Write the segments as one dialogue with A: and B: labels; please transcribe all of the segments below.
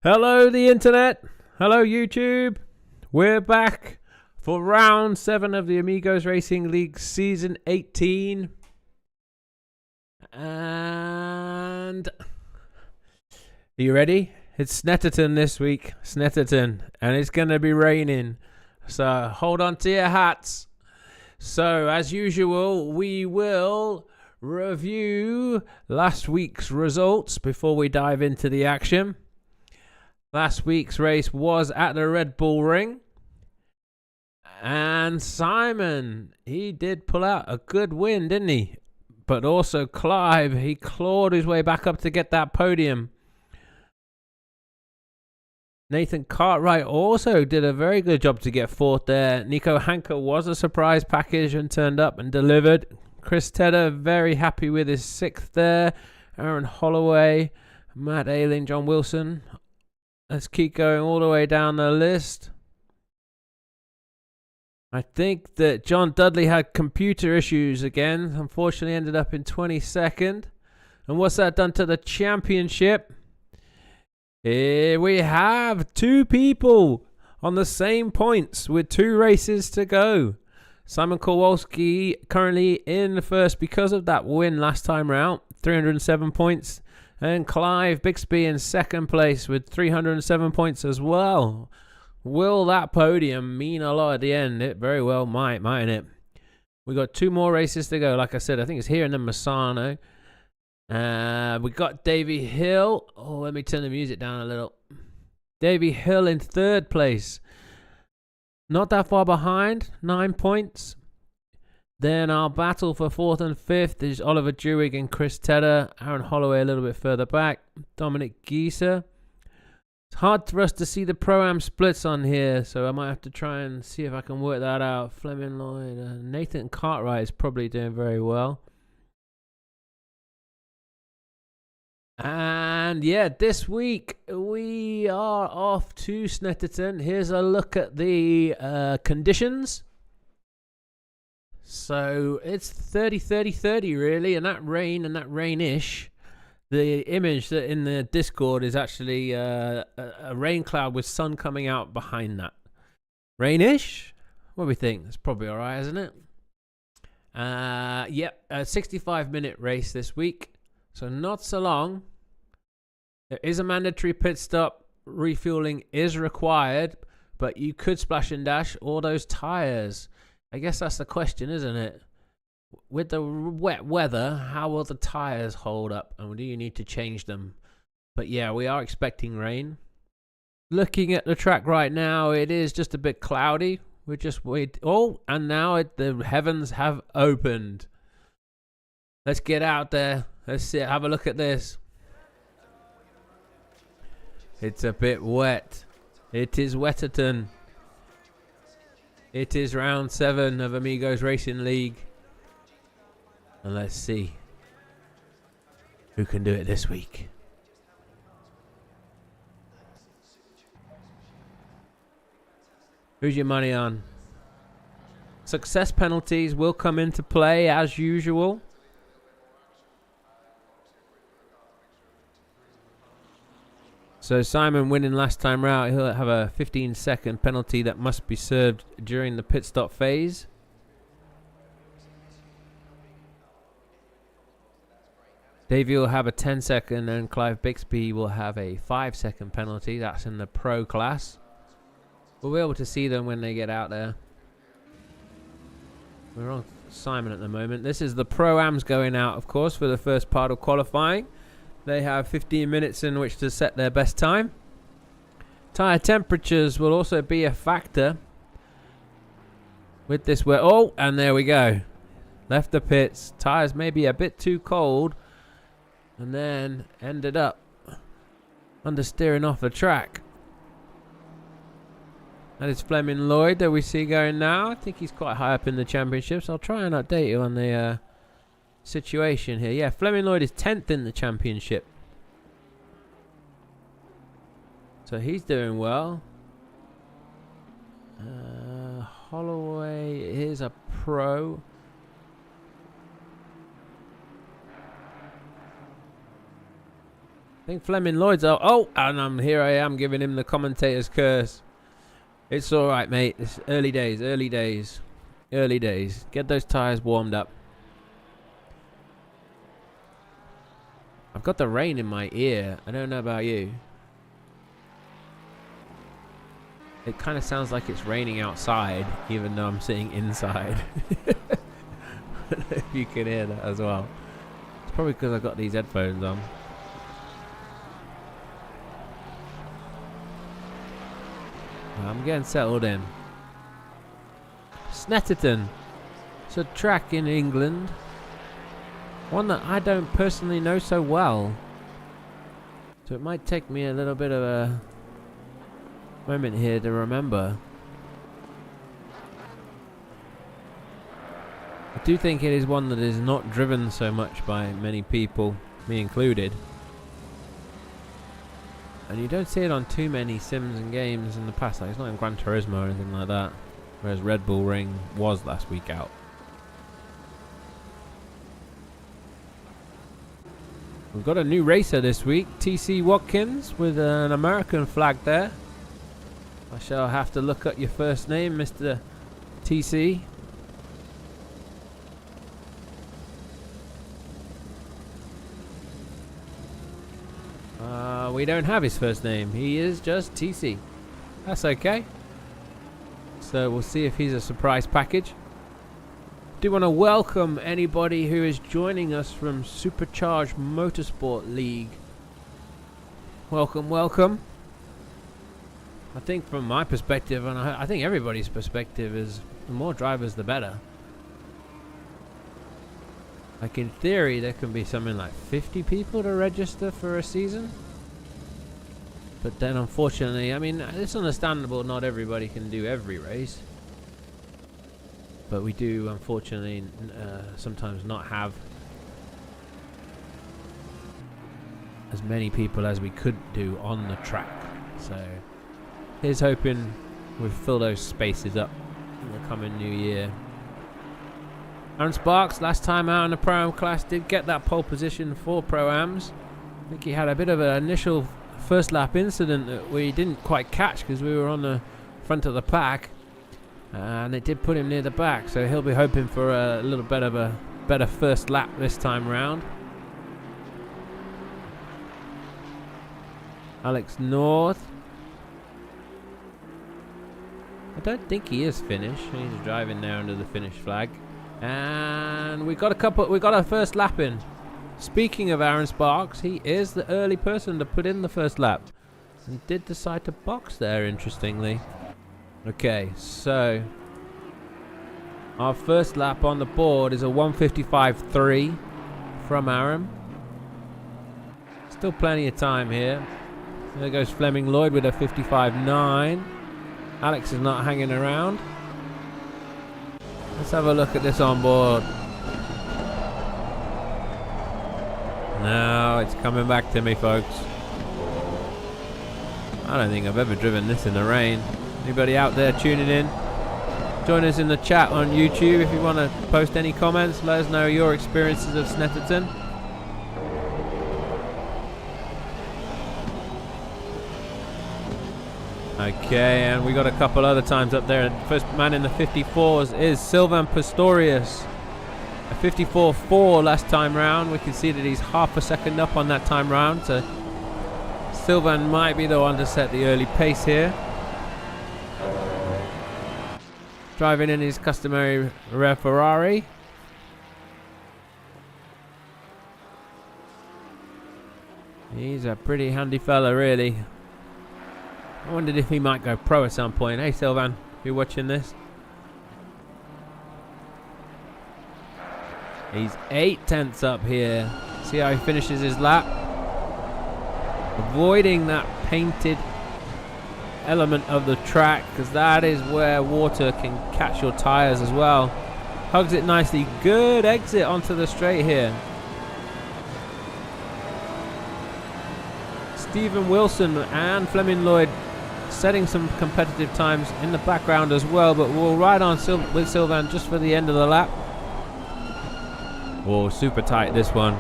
A: Hello, the internet. Hello, YouTube. We're back for round 7 of the Amigos Racing League season 18. And are you ready? It's Snetterton this week. Snetterton. And it's going to be raining. So hold on to your hats. So as usual, we will review last week's results before we dive into the action. Last week's race was at the Red Bull Ring. And Simon, he did pull out a good win, didn't he? But also Clive, he clawed his way back up to get that podium. Nathan Cartwright also did a very good job to get fourth there. Nico Hanker was a surprise package and turned up and delivered. Chris Tedder, very happy with his 6th there. Aaron Holloway, Matt Ayling, John Wilson. Let's keep going all the way down the list. I think that John Dudley had computer issues again. Unfortunately, ended up in 22nd. And what's that done to the championship? Here we have 2 people on the same points with 2 races to go. Simon Kowalski currently in first because of that win last time round, 307 points. And Clive Bixby in second place with 307 points as well. Will that podium mean a lot at the end? It very well might, mightn't it? We got 2 more races to go. Like I said, I think it's here in the Massano. We got Davy Hill. Oh, let me turn the music down a little. Davy Hill in 3rd place. Not that far behind, 9 points. Then our battle for 4th and 5th is Oliver Jewig and Chris Tedder. Aaron Holloway a little bit further back. Dominic Gieser. It's hard for us to see the Pro-Am splits on here, so I might have to try and see if I can work that out. Fleming Lloyd. Nathan Cartwright is probably doing very well. And yeah, this week we are off to Snetterton. Here's a look at the conditions. So it's 30 really, and that rain and that rainish. The image that in the Discord is actually a rain cloud with sun coming out behind that. Rainish? What do we think? It's probably all right, isn't it? Yep, a 65-minute race this week, so not so long. There is a mandatory pit stop. Refueling is required, but you could splash and dash all those tires. I guess that's the question, isn't it? With the wet weather, how will the tires hold up? And do you need to change them? But yeah, we are expecting rain. Looking at the track right now, it is just a bit cloudy. We're just wait. Oh, and now the heavens have opened. Let's get out there. Let's see. Have a look at this. It's a bit wet. It is Wetterton. It is round 7 of Amigos Racing League. And let's see who can do it this week. Who's your money on? Success penalties will come into play as usual. So Simon winning last time round, he'll have a 15-second penalty that must be served during the pit stop phase. Davey will have a 10-second and Clive Bixby will have a 5-second penalty. That's in the pro class. We'll be able to see them when they get out there. We're on Simon at the moment. This is the Pro-Ams going out, of course, for the first part of qualifying. They have 15 minutes in which to set their best time. Tyre temperatures will also be a factor with this. Oh, and there we go. Left the pits. Tyres may be a bit too cold. And then ended up understeering off the track. That is Fleming Lloyd that we see going now. I think he's quite high up in the championships. I'll try and update you on the situation here. Yeah, Fleming Lloyd is 10th in the championship. So he's doing well. Holloway is a pro. I think Fleming Lloyd's out. Oh, and here I am giving him the commentator's curse. It's all right, mate. It's early days, early days, early days. Get those tyres warmed up. I've got the rain in my ear. I don't know about you. It kind of sounds like it's raining outside, even though I'm sitting inside. I don't know if you can hear that as well. It's probably because I've got these headphones on. I'm getting settled in. Snetterton. It's a track in England. One that I don't personally know so well. So it might take me a little bit of a moment here to remember. I do think it is one that is not driven so much by many people, me included. And you don't see it on too many sims and games in the past. Like, it's not in Gran Turismo or anything like that. Whereas Red Bull Ring was last week out. We've got a new racer this week. TC Watkins with an American flag there. I shall have to look up your first name, Mr. TC. We don't have his first name. He is just TC. That's okay. So we'll see if he's a surprise package. Do want to welcome anybody who is joining us from Supercharged Motorsport League. Welcome, welcome. I think from my perspective, and I think everybody's perspective, is the more drivers the better. Like in theory, there can be something like 50 people to register for a season. But then unfortunately, I mean, it's understandable not everybody can do every race. But we do unfortunately sometimes not have as many people as we could do on the track. So here's hoping we'll fill those spaces up in the coming new year. Aaron Sparks, last time out in the Pro-Am class, did get that pole position for Pro-Ams. I think he had a bit of an initial first lap incident that we didn't quite catch because we were on the front of the pack. And it did put him near the back, so he'll be hoping for a little bit of a better first lap this time round. Alex North. I don't think he is finished. He's driving there under the finish flag. And we got a first lap in. Speaking of Aaron Sparks, he is the early person to put in the first lap. And did decide to box there, interestingly. Okay, so our first lap on the board is a 1:55.3 from Aaron. Still plenty of time here. There goes Fleming Lloyd with a 55.9. Alex is not hanging around. Let's have a look at this on board. Now it's coming back to me, folks. I don't think I've ever driven this in the rain. Anybody out there tuning in? Join us in the chat on YouTube if you want to post any comments. Let us know your experiences of Snetterton. Okay, and we got a couple other times up there. First man in the 54s is Sylvain Pistorius. A 54.4 last time round. We can see that he's half a second up on that time round. So Sylvain might be the one to set the early pace here. Driving in his customary rare Ferrari. He's a pretty handy fella, really. I wondered if he might go pro at some point. Hey, Sylvain, if you're watching this. He's 8 tenths up here. See how he finishes his lap. Avoiding that painted element of the track, because that is where water can catch your tires as well. Hugs it nicely. Good exit onto the straight here. Stephen Wilson and Fleming Lloyd setting some competitive times in the background as well, but we'll ride on with Sylvain just for the end of the lap. Oh, super tight this one.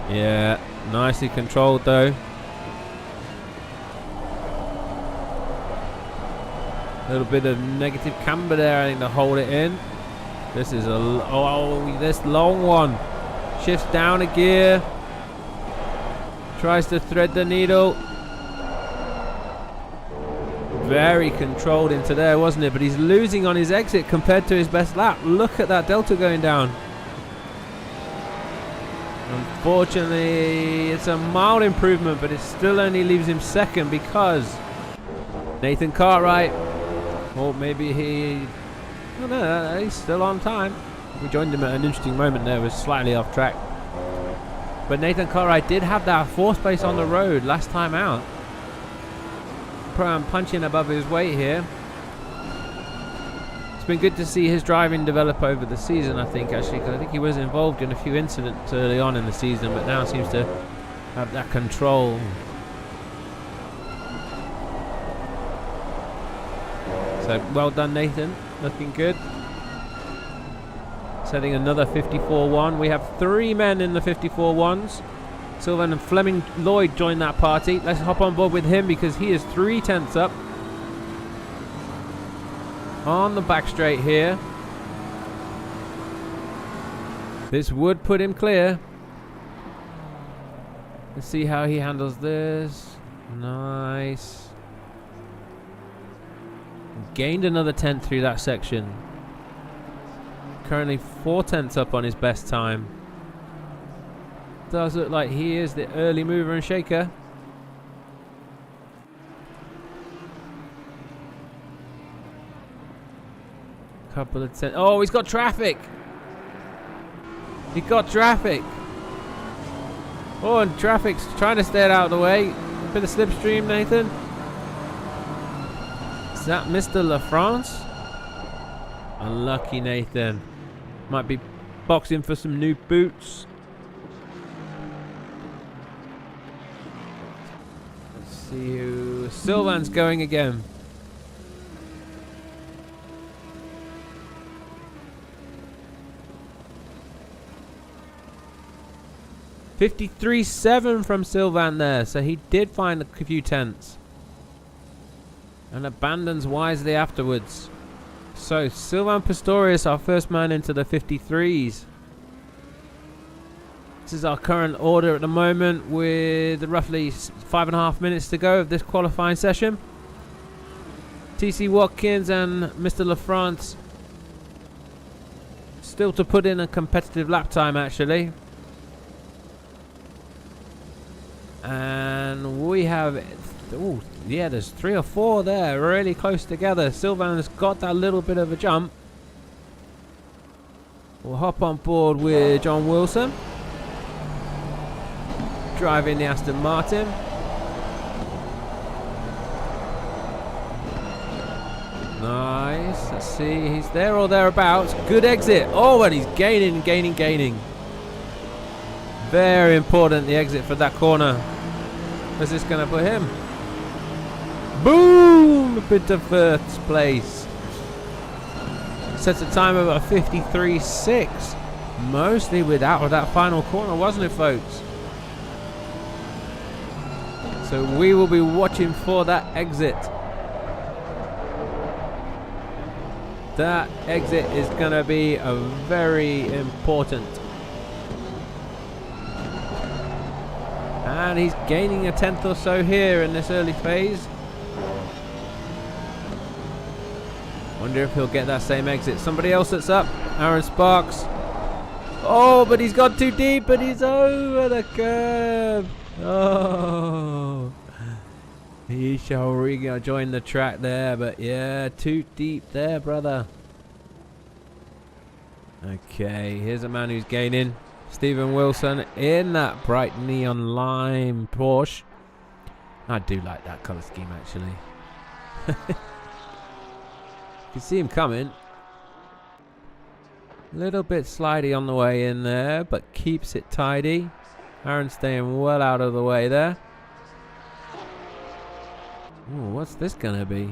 A: Yeah, nicely controlled though. little bit of negative camber there, I think, to hold it in. This is this long one. Shifts down a gear. Tries to thread the needle. Very controlled into there, wasn't it? But he's losing on his exit compared to his best lap. Look at that delta going down. Unfortunately, it's a mild improvement, but it still only leaves him second because Nathan Cartwright, or maybe he, oh no, he's still on time. We joined him at an interesting moment there, was slightly off track. But Nathan Cartwright did have that 4th place on the road last time out. Punching above his weight here. It's been good to see his driving develop over the season, I think, actually, because I think he was involved in a few incidents early on in the season, but now seems to have that control. So well done, Nathan. Looking good. Setting another 54-1. We have 3 men in the 54-1s. Sylvan and Fleming Lloyd joined that party. Let's hop on board with him because he is 3 tenths up on the back straight here. This would put him clear. Let's see how he handles this. Nice. Gained another 10th through that section. Currently 4 tenths up on his best time. Does look like he is the early mover and shaker. Couple of ten. Oh, he's got traffic. He got traffic. Oh, and traffic's trying to stay out of the way. A bit of slipstream, Nathan. Is that Mr. LaFrance? Unlucky, Nathan. Might be boxing for some new boots. Let's see who Sylvan's going again. $53.7 from Sylvan there, so he did find a few tenths and abandons wisely afterwards. So Sylvan Pistorius, our first man into the 53s. This is our current order at the moment with roughly 5.5 minutes to go of this qualifying session. TC Watkins and Mr. LaFrance still to put in a competitive lap time, actually. And we have, oh yeah, there's 3 or 4 there, really close together. Sylvan's got that little bit of a jump. We'll hop on board with John Wilson, driving the Aston Martin. Nice, let's see, he's there or thereabouts. Good exit. Oh, and he's gaining. Very important, the exit for that corner. Where's this going to put him? Boom! Up into 1st place. Sets a time of a 53.6. Mostly without that final corner, wasn't it, folks? So we will be watching for that exit. That exit is going to be a very important. And he's gaining a 10th or so here in this early phase. Wonder if he'll get that same exit. Somebody else that's up. Aaron Sparks. Oh, but he's gone too deep and he's over the curb. Oh. He shall rejoin the track there, but yeah, too deep there, brother. Okay, here's a man who's gaining. Stephen Wilson in that bright neon lime Porsche. I do like that colour scheme, actually. You can see him coming. A little bit slidey on the way in there, but keeps it tidy. Aaron staying well out of the way there. Ooh, what's this going to be?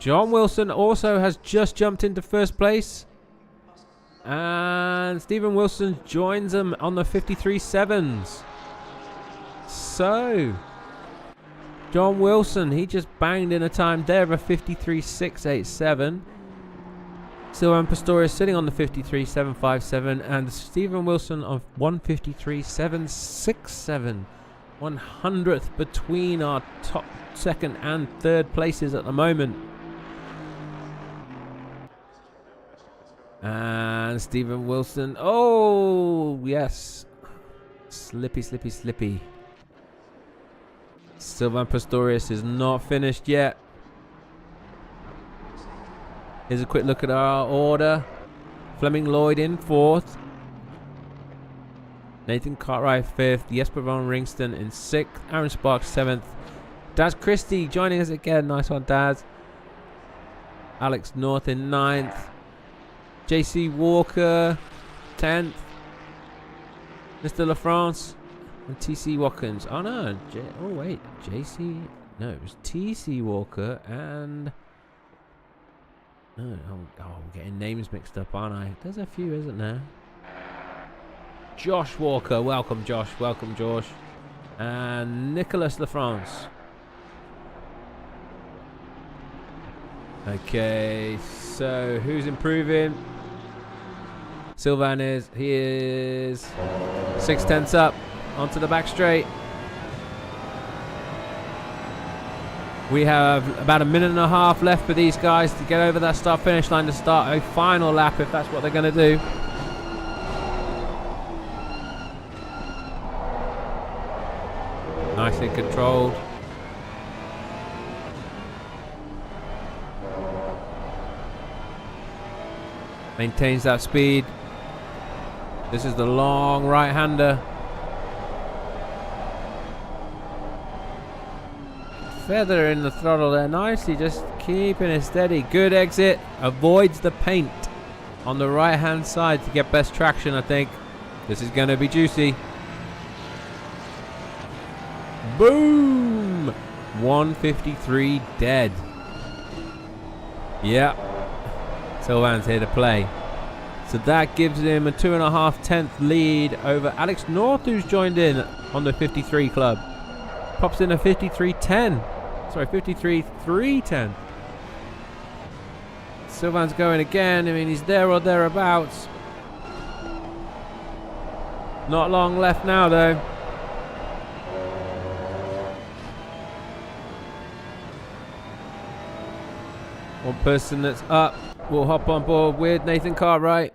A: John Wilson also has just jumped into 1st place. And Stephen Wilson joins them on the 53.7s. So, John Wilson, he just banged in a time there of a 53.687. Sylvain Pistorius sitting on the 53.757, and Stephen Wilson of 153.767. 100th between our top second and third places at the moment. And Stephen Wilson, oh yes, slippy. Sylvain Pistorius is not finished yet. Here's a quick look at our order. Fleming Lloyd in 4th. Nathan Cartwright 5th. Jesper von Ringston in 6th. Aaron Sparks 7th. Daz Christie joining us again. Nice one, Daz. Alex North in 9th. JC Walker 10th. Mr. LaFrance and TC Watkins. Oh no. Oh wait. JC. No, it was TC Walker and... No, I'm getting names mixed up, aren't I? There's a few, isn't there? Josh Walker. Welcome, Josh. Welcome, Josh. And Nicholas LaFrance. Okay, so who's improving? Sylvain is. He is 6/10 up onto the back straight. We have about a minute and a half left for these guys to get over that start-finish line to start a final lap if that's what they're going to do. Nicely controlled. Maintains that speed. This is the long right-hander. Feather in the throttle there nicely, just keeping it steady. Good exit, avoids the paint on the right hand side to get best traction. I think this is going to be juicy. Boom, 153 dead. Yeah, Sylvain's here to play, so that gives him a 2.5 lead over Alex North, who's joined in on the 53 club. Pops in a 53.10. Sorry, 53.310. Sylvain's going again. I mean, he's there or thereabouts. Not long left now, though. One person that's up will hop on board with Nathan Cartwright.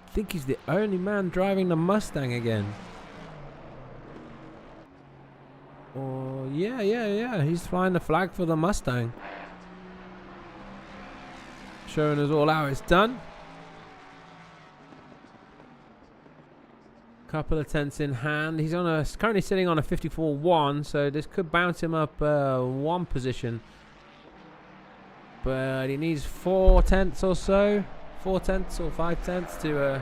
A: I think he's the only man driving the Mustang again. Oh, yeah. He's flying the flag for the Mustang. Showing us all how it's done. Couple of tenths in hand. He's on currently sitting on a 54.1, so this could bounce him up one position. But he needs 4 tenths or so. 4 tenths or 5 tenths to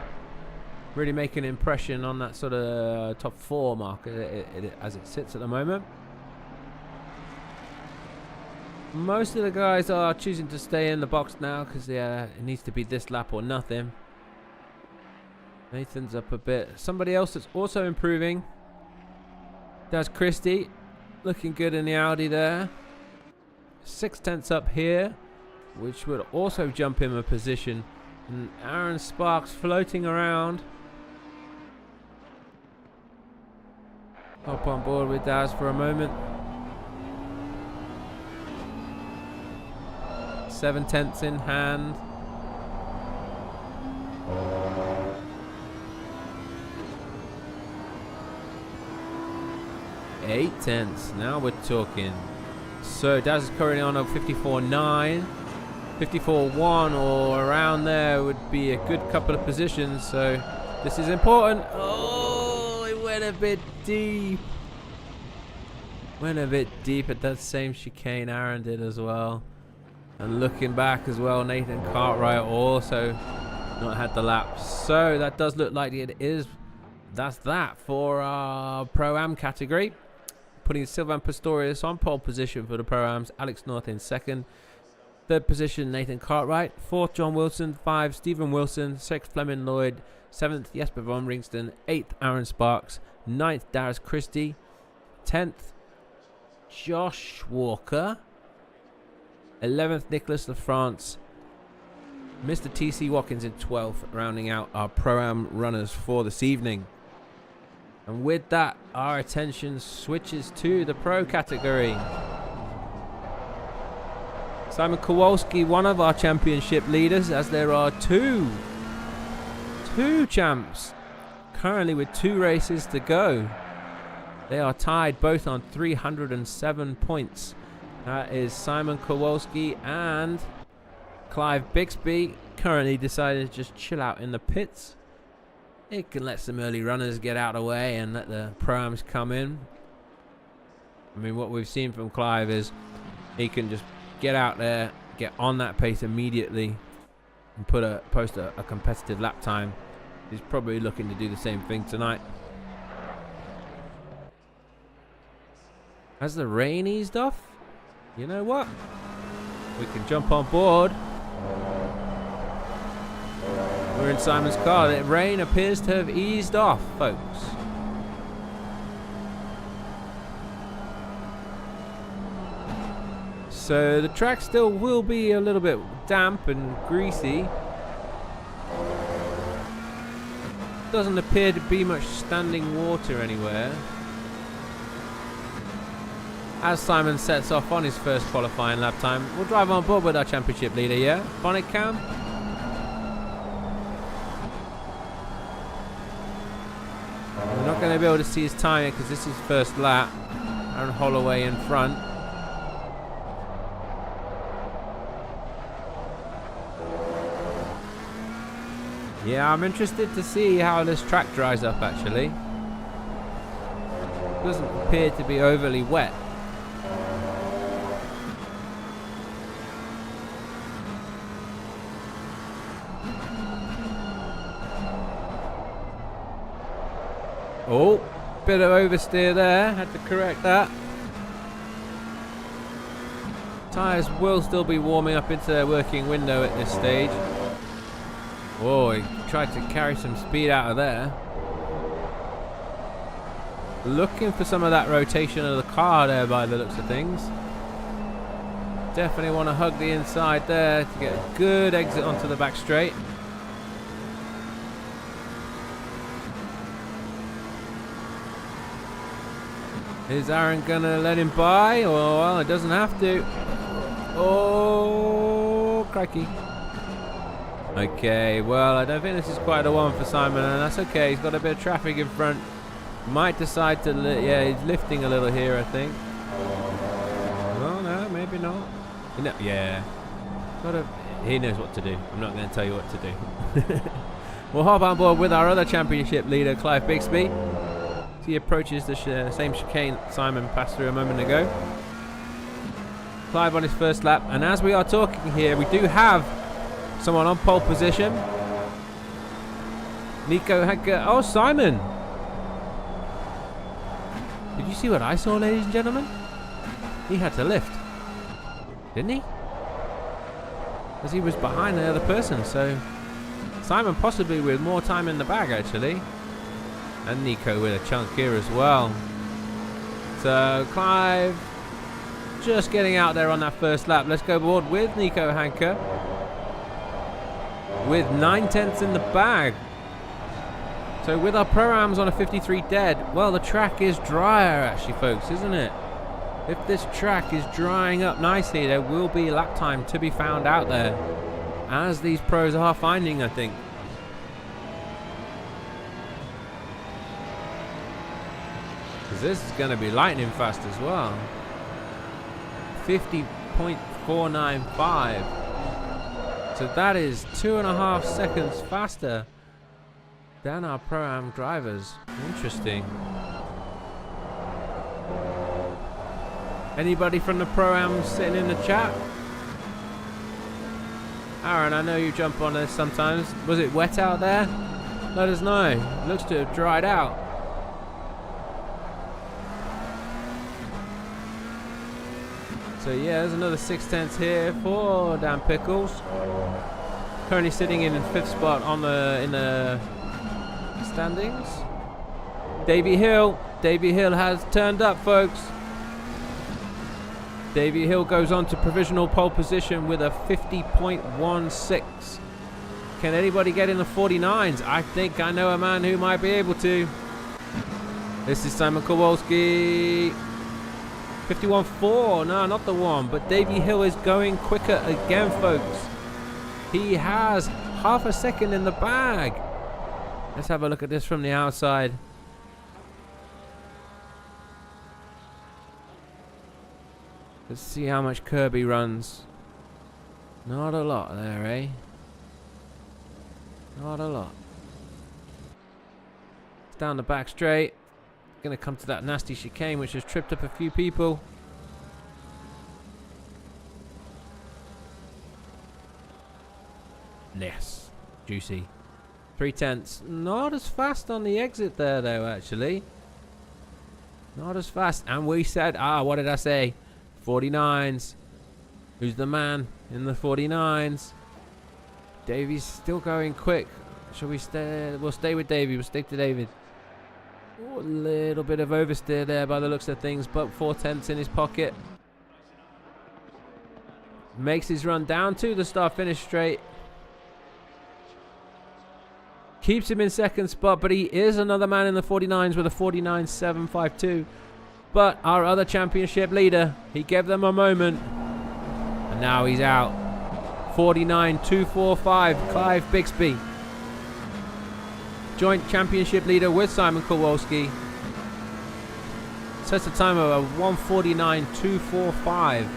A: really make an impression on that sort of top 4 mark as it sits at the moment. Most of the guys are choosing to stay in the box now because it needs to be this lap or nothing. Nathan's up a bit. Somebody else that's also improving. That's Christie. Looking good in the Audi there. 6 tenths up here, which would also jump him a position. And Aaron Sparks floating around. Hop on board with Daz for a moment. 7 tenths in hand. Eight tenths. Now we're talking. So Daz is currently on a 54.9. 54.1 or around there would be a good couple of positions. So this is important. Oh, it went a bit deep. Went a bit deep at that same chicane. Aaron did as well. And looking back as well, Nathan Cartwright also not had the lap. So that does look like it is. That's that for our Pro-Am category. Putting Sylvain Pistorius on pole position for the Pro-Ams. Alex North in 2nd. 3rd position, Nathan Cartwright. 4th, John Wilson. 5, Stephen Wilson. 6th, Fleming Lloyd. 7th, Jesper von Ringston. 8th, Aaron Sparks. 9th, Darius Christie. 10th, Josh Walker. 11th, Nicholas LaFrance. Mr. TC Watkins in 12th, rounding out our Pro-Am runners for this evening. And with that, our attention switches to the Pro category. Simon Kowalski, one of our championship leaders, as there are two champs currently with 2 races to go. They are tied both on 307 points. That is Simon Kowalski and Clive Bixby, currently decided to just chill out in the pits. It can let some early runners get out of the way and let the Pro-Ams come in. I mean, what we've seen from Clive is he can just get out there, get on that pace immediately, and post a competitive lap time. He's probably looking to do the same thing tonight. Has the rain eased off? You know what? We can jump on board. We're in Simon's car. The rain appears to have eased off, folks. So the track still will be a little bit damp and greasy. Doesn't appear to be much standing water anywhere. As Simon sets off on his first qualifying lap time, we'll drive on board with our championship leader, yeah? Bonnet cam. We're not going to be able to see his time because this is first lap. Aaron Holloway in front. Yeah, I'm interested to see how this track dries up actually. Doesn't appear to be overly wet. Oh, bit of oversteer there, had to correct that. Tyres will still be warming up into their working window at this stage. Oh, he tried to carry some speed out of there. Looking for some of that rotation of the car there by the looks of things. Definitely want to hug the inside there to get a good exit onto the back straight. Is Aaron gonna let him by? Oh, well, it doesn't have to. Oh, crikey. Okay, well, I don't think this is quite the one for Simon, and that's okay. He's got a bit of traffic in front. Might decide to, yeah, he's lifting a little here, I think. Oh, no, maybe not. No, yeah. He knows what to do. I'm not going to tell you what to do. We'll hop on board with our other championship leader, Clive Bixby. He approaches the same chicane Simon passed through a moment ago. Clive on his first lap, and as we are talking here, we do have someone on pole position. Nico Hanke. Oh, Simon! Did you see what I saw, ladies and gentlemen? He had to lift, didn't he? Because he was behind the other person, so Simon possibly with more time in the bag actually. And Nico with a chunk here as well. So Clive just getting out there on that first lap. Let's go aboard with Nico Hanke with 9/10 in the bag. So with our Pro-Ams on a 53 dead, well, the track is drier actually, folks, isn't it? If this track is drying up nicely, there will be lap time to be found out there, as these pros are finding, I think. Because this is going to be lightning fast as well. 50.495. So that is 2.5 seconds faster than our Pro-Am drivers. Interesting. Anybody from the Pro-Am sitting in the chat? Aaron, I know you jump on this sometimes. Was it wet out there? Let us know. It looks to have dried out. So yeah, there's another 6/10 here for Dan Pickles. Currently sitting in 5th spot on in the standings. Davey Hill Davy Hill has turned up, folks. Davy Hill goes on to provisional pole position with a 50.16. Can anybody get in the 49s? I think I know a man who might be able to. This is Simon Kowalski. 51.4. No, not the one. But Davy Hill is going quicker again, folks. He has half a second in the bag. Let's have a look at this from the outside. Let's see how much Kirby runs. Not a lot there, eh? Not a lot. It's down the back straight. Gonna come to that nasty chicane which has tripped up a few people. Yes. Juicy. 3/10. Not as fast on the exit there though, actually. Not as fast. And we said, what did I say? 49s. Who's the man in the 49s? Davy's still going quick. Shall we stay? We'll stay with Davy. We'll stick to David. Ooh, a little bit of oversteer there by the looks of things, but 4/10 in his pocket. Makes his run down to the start-finish straight. Keeps him in second spot, but he is another man in the 49s with a 49.752. But our other championship leader, he gave them a moment. And now he's out. 49.245, Clive Bixby. Joint championship leader with Simon Kowalski. Sets a time of a 1:49.245.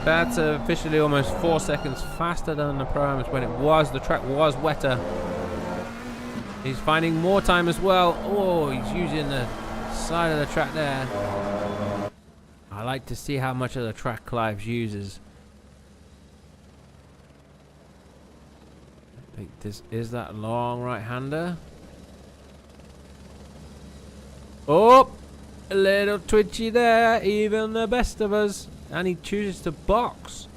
A: That's officially almost 4 seconds faster than the Pro-Ams when the track was wetter. He's finding more time as well. Oh, he's using the side of the track there. I like to see how much of the track Clive uses. I think this is that long right-hander. Oh, a little twitchy there, even the best of us. And he chooses to box.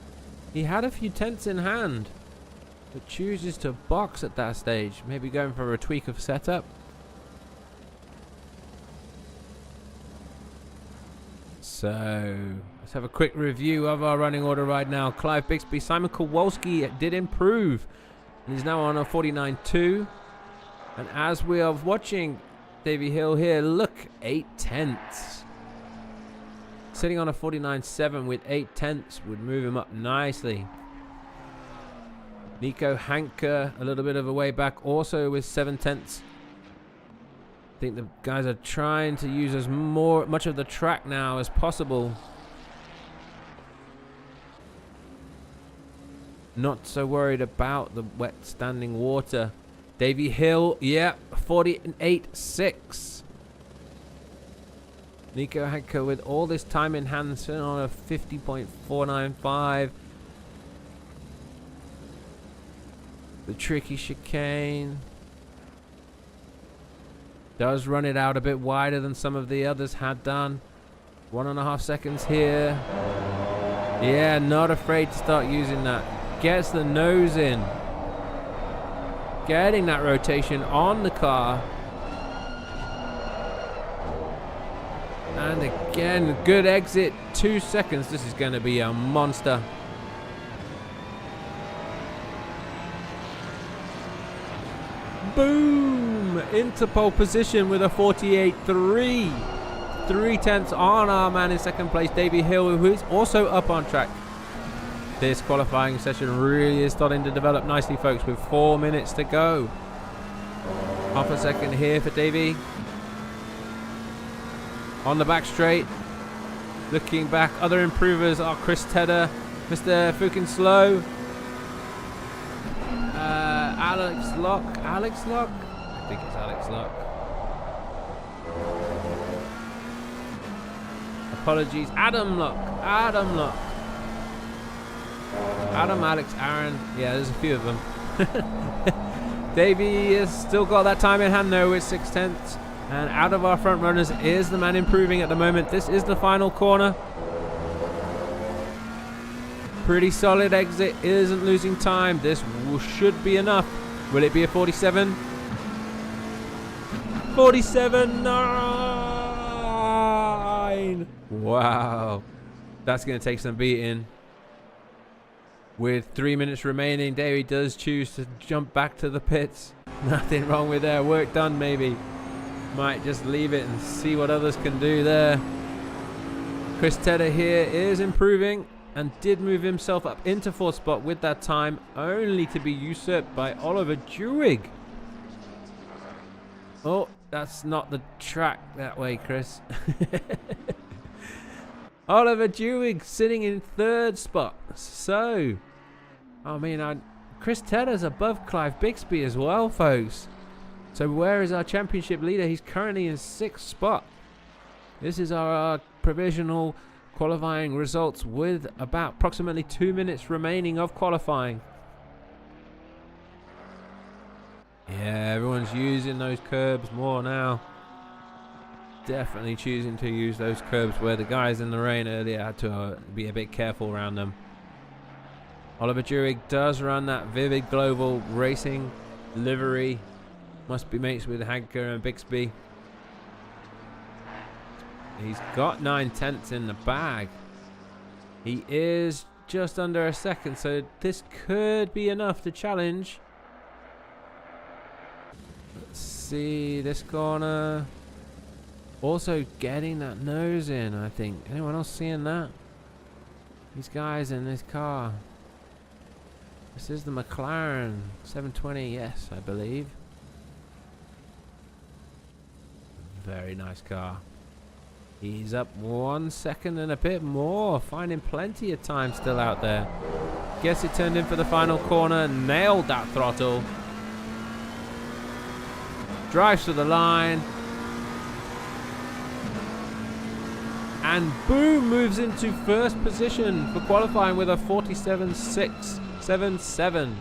A: He had a few tenths in hand, but chooses to box at that stage. Maybe going for a tweak of setup. So let's have a quick review of our running order right now. Clive Bixby, Simon Kowalski did improve. He's now on a 49.2. And as we are watching Davy Hill here, look, 8/10. Sitting on a 49.7 with 8/10 would move him up nicely. Nico Hanke, a little bit of a way back, also with 7/10. I think the guys are trying to use as much of the track now as possible. Not so worried about the wet standing water. Davy Hill, yeah, 48.6. Nico Hanke with all this time in hand, sitting on a 50.495. The tricky chicane does run it out a bit wider than some of the others had done. 1.5 seconds here. Yeah, not afraid to start using that. Gets the nose in. Getting that rotation on the car. And again, good exit. 2 seconds. This is going to be a monster. Boom! Into pole position with a 48.3. 3/10 on our man in second place, Davy Hill, who is also up on track. This qualifying session really is starting to develop nicely, folks, with 4 minutes to go. Half a second here for Davy. On the back straight. Looking back, other improvers are Chris Tedder, Mr. Fucking Slow, Alex Locke. I think it's Alex Locke. Apologies. Adam Locke. Adam, Alex, Aaron. Yeah, there's a few of them. Davy has still got that time in hand though with 6/10. And out of our front runners is the man improving at the moment. This is the final corner. Pretty solid exit. Isn't losing time. This should be enough. Will it be a 47? 47.9. Wow. That's going to take some beating. With 3 minutes remaining, Davey does choose to jump back to the pits. Nothing wrong with their work done, maybe. Might just leave it and see what others can do there. Chris Tedder here is improving and did move himself up into 4th spot with that time, only to be usurped by Oliver Dewig. Oh, that's not the track that way, Chris. Oliver Dewig sitting in 3rd spot. So, I mean, Chris Tedder's above Clive Bixby as well, folks. So where is our championship leader? He's currently in 6th spot. This is our provisional qualifying results with about approximately 2 minutes remaining of qualifying. Yeah, everyone's using those curbs more now. Definitely choosing to use those curbs where the guys in the rain earlier had to be a bit careful around them. Oliver Dewig does run that Vivid Global Racing livery. Must be mates with Hagger and Bixby. He's got 9/10 in the bag. He is just under a second, so this could be enough to challenge. Let's see this corner. Also getting that nose in, I think. Anyone else seeing that? These guys in this car. This is the McLaren 720, yes, I believe. Very nice car. He's up 1 second and a bit more, finding plenty of time still out there. Guess it turned in for the final corner, nailed that throttle. Drives to the line. And boom, moves into 1st position for qualifying with a 47.677.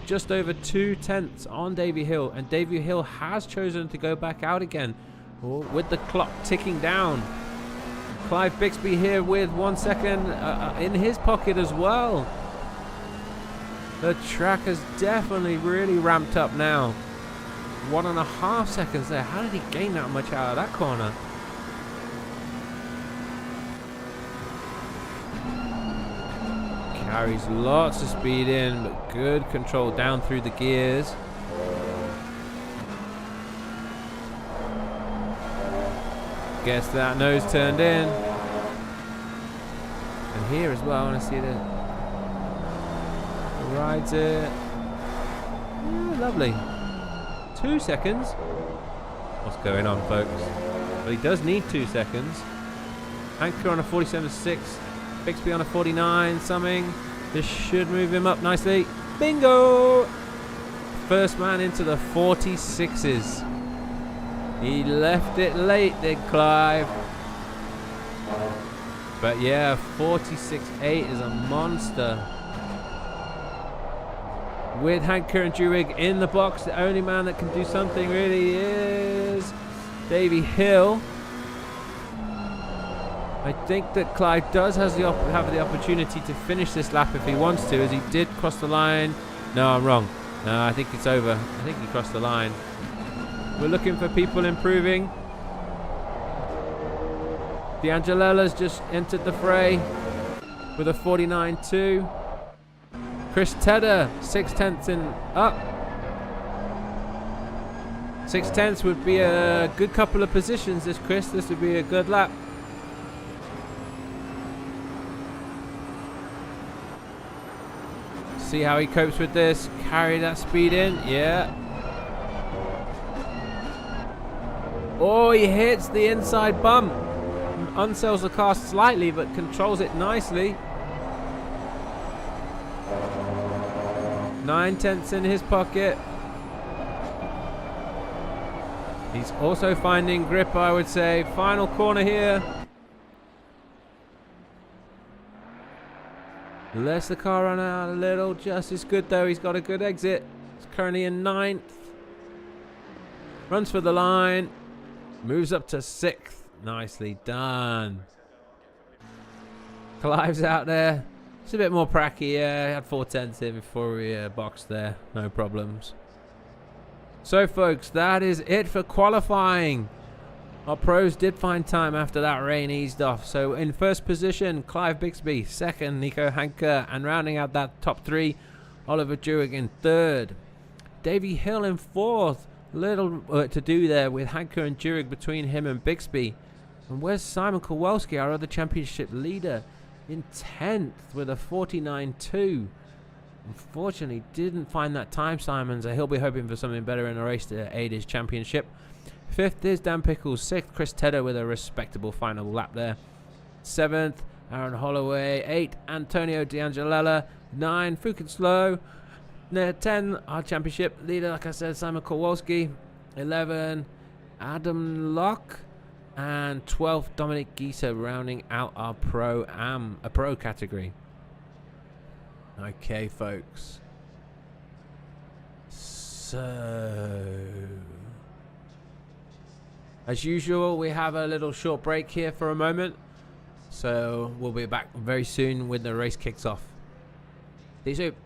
A: Just over 2/10 on Davey Hill. And Davey Hill has chosen to go back out again. With the clock ticking down. Clive Bixby here with 1 second in his pocket as well. The track has definitely really ramped up now. 1.5 seconds there. How did he gain that much out of that corner? Carries lots of speed in, but good control down through the gears. Gets that nose turned in. And here as well, I want to see the rides it. Yeah, lovely. 2 seconds. What's going on, folks? Well, he does need 2 seconds. Anchor on a 47.6. Bixby on a 49 something. This should move him up nicely. Bingo! First man into the 46s. He left it late, did Clive. But yeah, 46.8 is a monster. With Hanker and Dewig in the box, the only man that can do something really is Davey Hill. I think that Clive does have the opportunity to finish this lap if he wants to, as he did cross the line. No, I'm wrong. No, I think it's over. I think he crossed the line. We're looking for people improving. D'Angelella's just entered the fray with a 49.2. Chris Tedder, 6/10 in up. 6/10 would be a good couple of positions, this Chris. This would be a good lap. See how he copes with this. Carry that speed in. Yeah. Oh, he hits the inside bump. Unsells the car slightly, but controls it nicely. 9/10 in his pocket. He's also finding grip, I would say. Final corner here. Lets the car run out a little. Just as good, though. He's got a good exit. He's currently in 9th. Runs for the line. Moves up to 6th. Nicely done. Clive's out there. It's a bit more pracky. Yeah, had 4/10 in before we boxed there. No problems. So, folks, that is it for qualifying. Our pros did find time after that rain eased off. So, in first position, Clive Bixby. Second, Nico Hanker. And rounding out that top three, Oliver Jewig in third. Davey Hill in fourth. Little to do there with Hanker and Jewig between him and Bixby. And where's Simon Kowalski, our other championship leader, in 10th with a 49.2. Unfortunately, didn't find that time, Simon, so he'll be hoping for something better in a race to aid his championship. 5th is Dan Pickles. 6th, Chris Tedder with a respectable final lap there. 7th, Aaron Holloway. 8, Antonio D'Angelella. 9, Fukin Slow. 10, our championship leader, like I said, Simon Kowalski. 11, Adam Locke. And 12th, Dominic Gieser, rounding out our pro category. Okay, folks. So, as usual, we have a little short break here for a moment. So we'll be back very soon when the race kicks off. See you soon.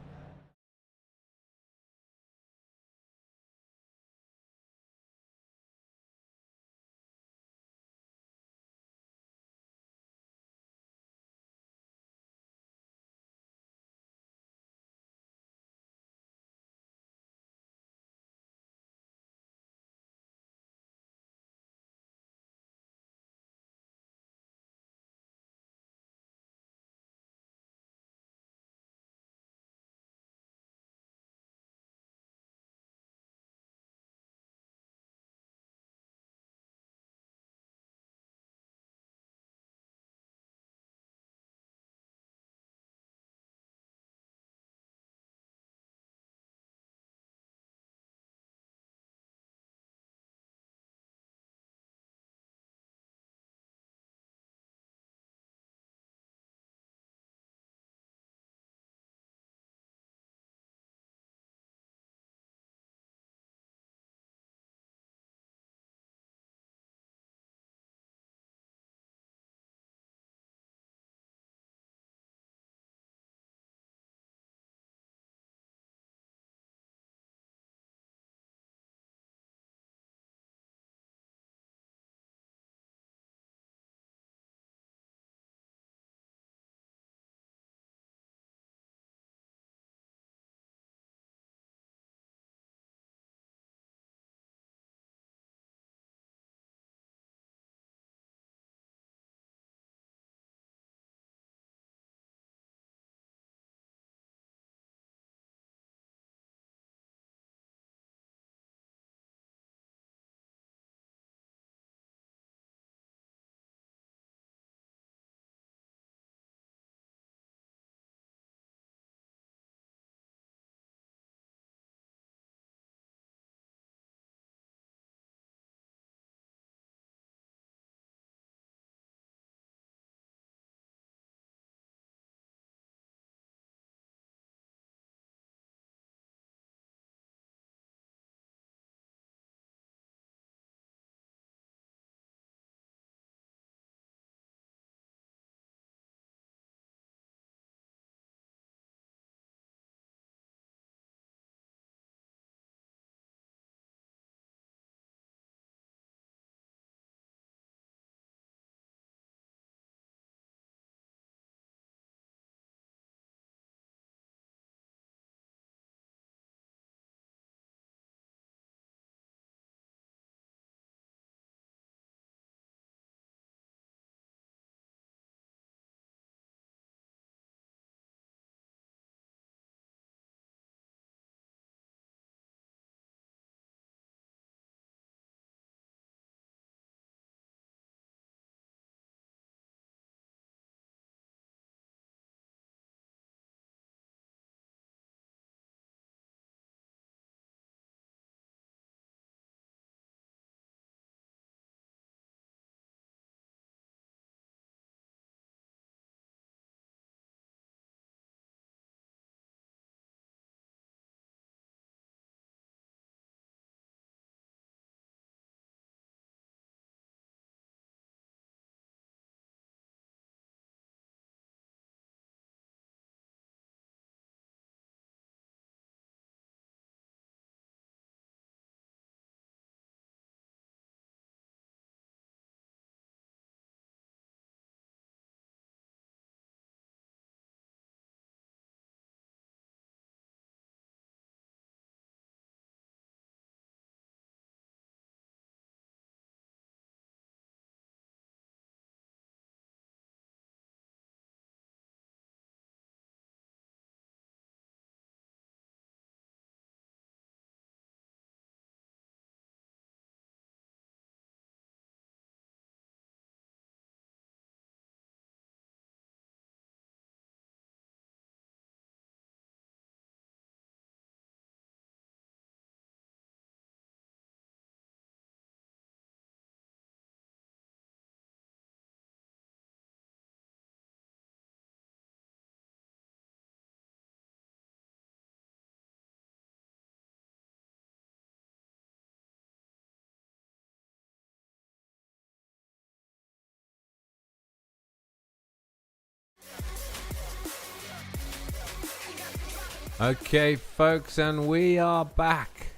A: Okay, folks, and we are back.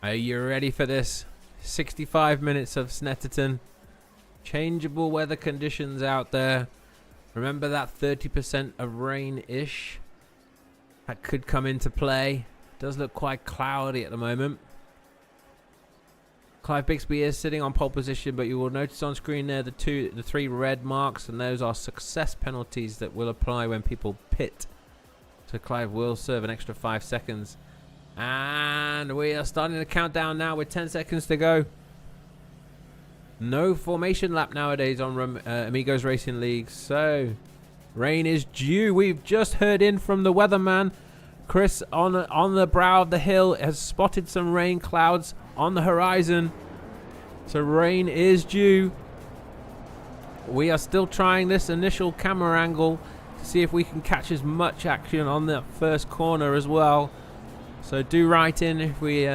A: Are you ready for this? 65 minutes of Snetterton. Changeable weather conditions out there. Remember that 30% of rain-ish? That could come into play. Does look quite cloudy at the moment. Clive Bixby is sitting on pole position, but you will notice on screen there the three red marks, and those are success penalties that will apply when people pit. So Clive will serve an extra 5 seconds. And we are starting the countdown now with 10 seconds to go. No formation lap nowadays on Amigos Racing League. So rain is due. We've just heard in from the weatherman. Chris on the brow of the hill has spotted some rain clouds on the horizon. So rain is due. We are still trying this initial camera angle to see if we can catch as much action on the first corner as well. So do write in if we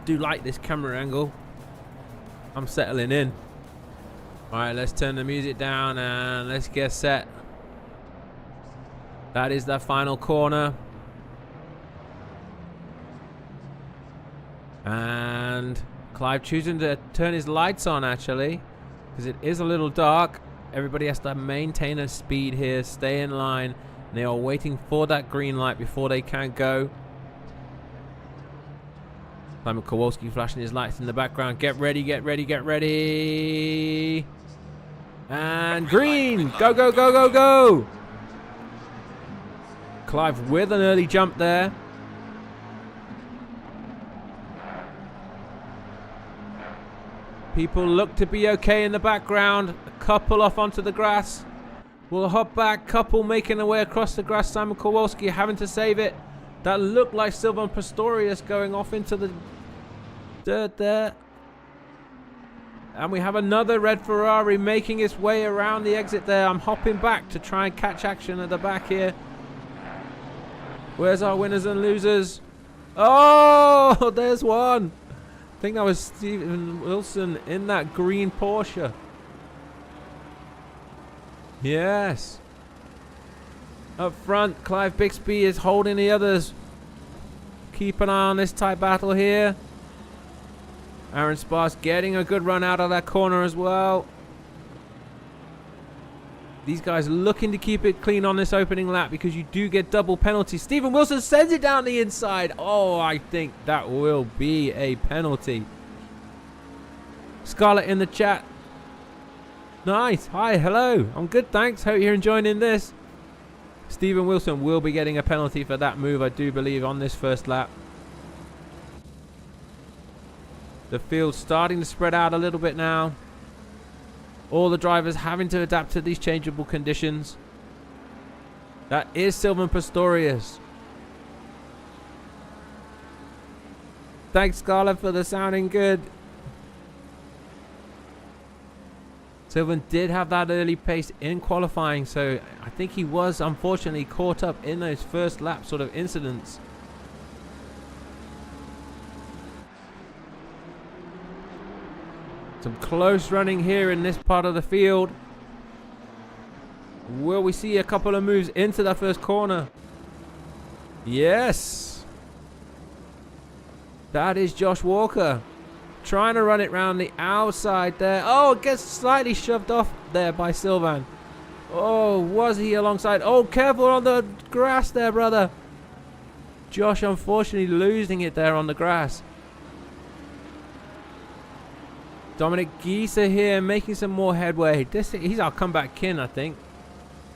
A: do like this camera angle. I'm settling in. Alright, let's turn the music down and let's get set. That is the final corner. And Clive choosing to turn his lights on actually, because it is a little dark. Everybody has to maintain a speed here, stay in line. They are waiting for that green light before they can go. Simon Kowalski flashing his lights in the background. Get ready, get ready, get ready. And green! Go, go, go, go, go! Clive with an early jump there. People look to be okay in the background. A couple off onto the grass. We'll hop back. Couple making their way across the grass. Simon Kowalski having to save it. That looked like Sylvan Pastorius going off into the dirt there. And we have another red Ferrari making its way around the exit there. I'm hopping back to try and catch action at the back here. Where's our winners and losers? Oh, there's one. I think that was Stephen Wilson in that green Porsche. Yes. Up front, Clive Bixby is holding the others. Keep an eye on this tight battle here. Aaron Sparks getting a good run out of that corner as well. These guys looking to keep it clean on this opening lap because you do get double penalties. Stephen Wilson sends it down the inside. Oh, I think that will be a penalty. Scarlett in the chat. Nice. Hi, hello. I'm good, thanks. Hope you're enjoying this. Stephen Wilson will be getting a penalty for that move, I do believe, on this first lap. The field's starting to spread out a little bit now. All the drivers having to adapt to these changeable conditions. That is Sylvan Pastorius. Thanks, Scarlett, for the sounding good. Sylvan did have that early pace in qualifying, so I think he was unfortunately caught up in those first lap sort of incidents. Some close running here in this part of the field. Will we see a couple of moves into that first corner? Yes. That is Josh Walker. Trying to run it round the outside there. Oh, it gets slightly shoved off there by Sylvan. Oh, was he alongside? Oh, careful on the grass there, brother. Josh unfortunately losing it there on the grass. Dominic Gieser here making some more headway. He's our comeback king, I think.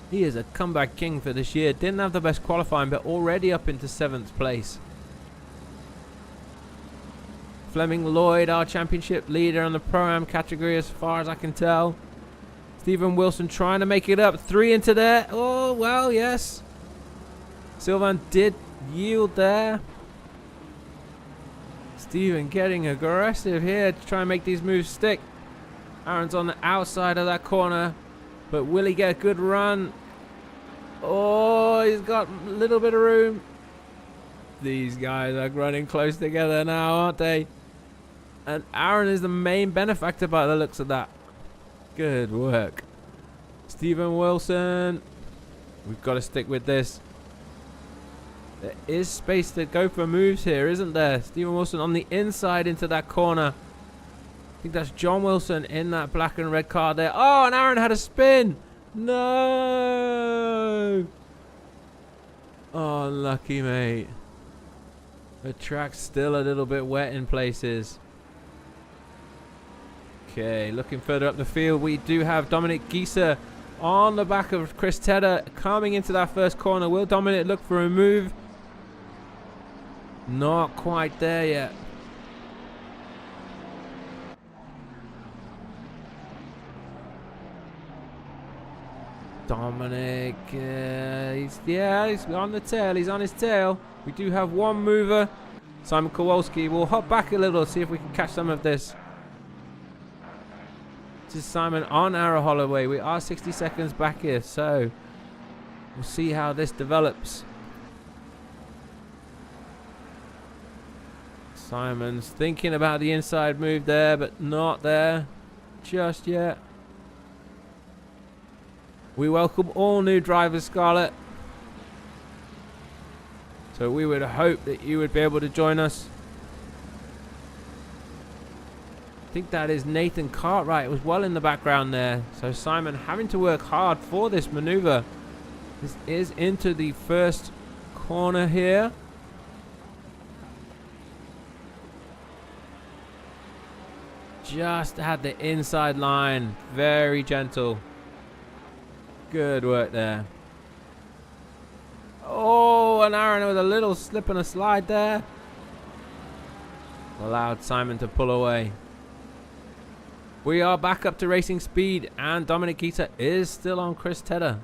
A: He is a comeback king for this year. Didn't have the best qualifying, but already up into 7th place. Fleming Lloyd, our championship leader on the Pro-Am category as far as I can tell. Stephen Wilson trying to make it up. 3 into there. Oh, well, yes. Sylvan did yield there. Stephen getting aggressive here to try and make these moves stick. Aaron's on the outside of that corner, but will he get a good run? Oh, he's got a little bit of room. These guys are running close together now, aren't they? And Aaron is the main benefactor by the looks of that. Good work. Stephen Wilson. We've got to stick with this. There is space to go for moves here, isn't there? Stephen Wilson on the inside into that corner. I think that's John Wilson in that black and red car there. Oh, and Aaron had a spin. No. Oh, unlucky, mate. The track's still a little bit wet in places. Okay, looking further up the field, we do have Dominic Gieser on the back of Chris Tedder coming into that first corner. Will Dominic look for a move? Not quite there yet. Dominic, he's on the tail. He's on his tail. We do have one mover. Simon Kowalski will hop back a little, see if we can catch some of this. This is Simon on Arrow Holloway. We are 60 seconds back here, so we'll see how this develops. Simon's thinking about the inside move there, but not there just yet. We welcome all new drivers, Scarlett. So we would hope that you would be able to join us. I think that is Nathan Cartwright. It was well in the background there. So Simon having to work hard for this maneuver. This is into the first corner here. Just had the inside line. Very gentle. Good work there. Oh, and Aaron with a little slip and a slide there. Allowed Simon to pull away. We are back up to racing speed, and Dominic Gieser is still on Chris Tedder.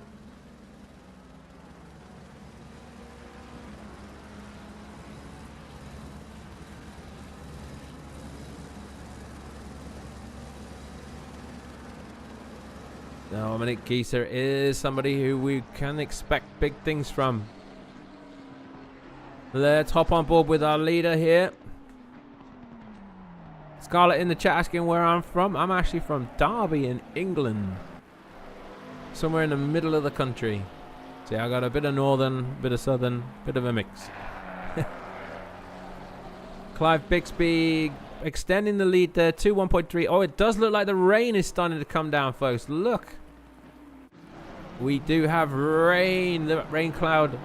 A: Dominic Gieser is somebody who we can expect big things from. Let's hop on board with our leader here. Scarlett in the chat asking where I'm from. I'm actually from Derby in England. Somewhere in the middle of the country. See, I got a bit of northern, bit of southern, bit of a mix. Clive Bixby extending the lead there to 1.3. Oh, it does look like the rain is starting to come down, folks. Look. We do have rain, the rain cloud.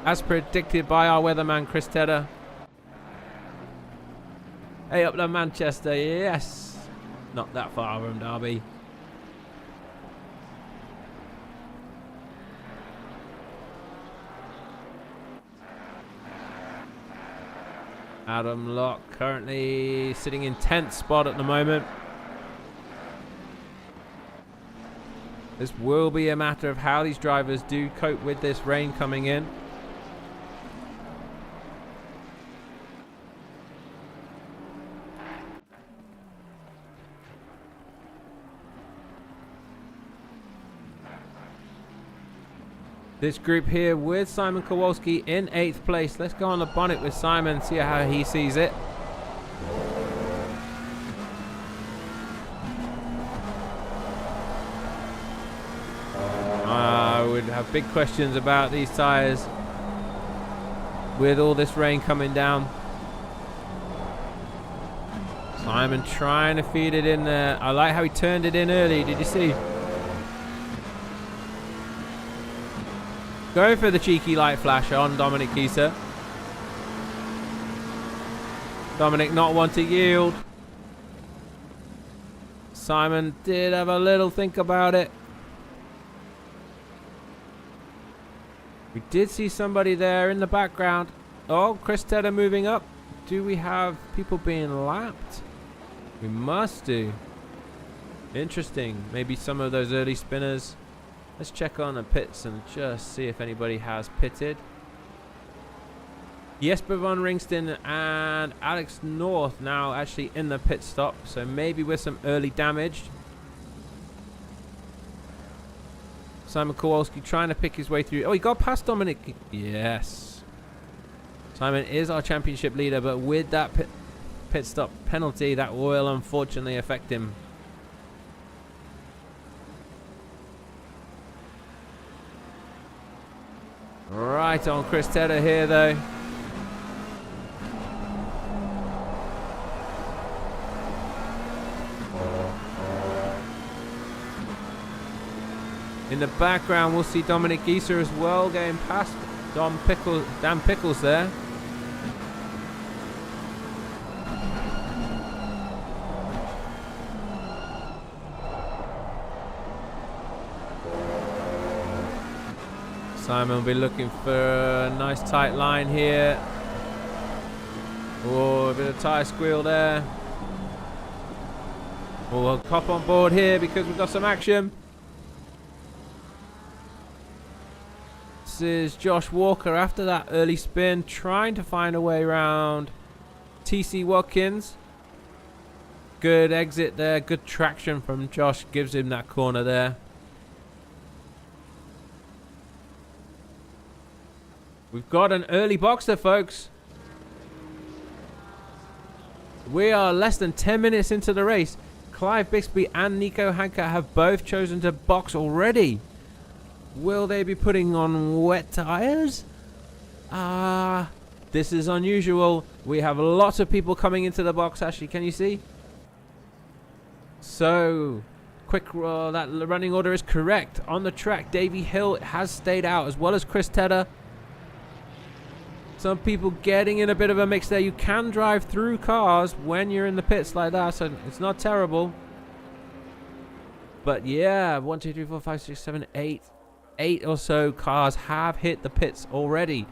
A: As predicted by our weatherman, Chris Tedder. Hey, up to Manchester, yes. Not that far from Derby. Adam Locke currently sitting in 10th spot at the moment. This will be a matter of how these drivers do cope with this rain coming in. This group here with Simon Kowalski in 8th place. Let's go on the bonnet with Simon, see how he sees it. I would have big questions about these tyres with all this rain coming down. Simon trying to feed it in there. I like how he turned it in early. Did you see? Going for the cheeky light flash on Dominic Gieser. Dominic not want to yield. Simon did have a little think about it. We did see somebody there in the background. Oh, Chris Tedder moving up. Do we have people being lapped? We must do. Interesting. Maybe some of those early spinners. Let's check on the pits and just see if anybody has pitted. Jesper von Ringston and Alex North now actually in the pit stop. So maybe with some early damage. Simon Kowalski trying to pick his way through. Oh, he got past Dominic. Yes. Simon is our championship leader, but with that pit stop penalty, that will unfortunately affect him. tight on Chris Tedder here, though. In the background, we'll see Dominic Gieser as well, getting past Dan Pickles there. Simon will be looking for a nice tight line here. Oh, a bit of tyre squeal there. We'll hop on board here because we've got some action. This is Josh Walker after that early spin, trying to find a way around TC Watkins. Good exit there, good traction from Josh, gives him that corner there. We've got an early boxer, folks. We are less than 10 minutes into the race. Clive Bixby and Nico Hanker have both chosen to box already. Will they be putting on wet tires? This is unusual. We have lots of people coming into the box, Ashley. Can you see? So, quick, that running order is correct. On the track, Davey Hill has stayed out, as well as Chris Tedder. Some people getting in a bit of a mix there. You can drive through cars when you're in the pits like that, so it's not terrible. But yeah, 1, 2, 3, 4, 5, 6, 7, 8. 8 or so cars have hit the pits already,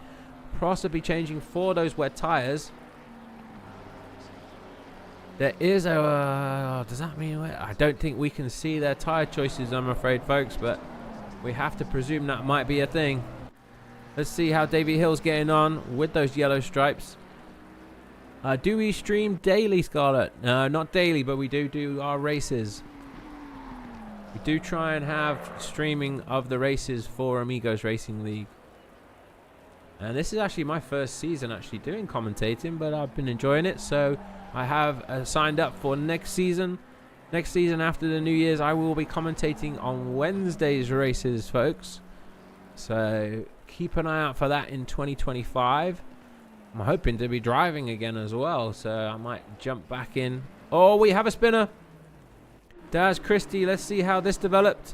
A: possibly changing for those wet tires. There is a... does that mean... I don't think we can see their tire choices, I'm afraid, folks, but we have to presume that might be a thing. Let's see how Davey Hill's getting on with those yellow stripes. Do we stream daily, Scarlett? No, not daily, but we do our races. We do try and have streaming of the races for Amigos Racing League. And this is actually my first season actually doing commentating, but I've been enjoying it. So I have signed up for next season. Next season after the New Year's, I will be commentating on Wednesday's races, folks. So keep an eye out for that in 2025. I'm hoping to be driving again as well, so I might jump back in. Oh, we have a spinner. Daz Christie, let's see how this developed.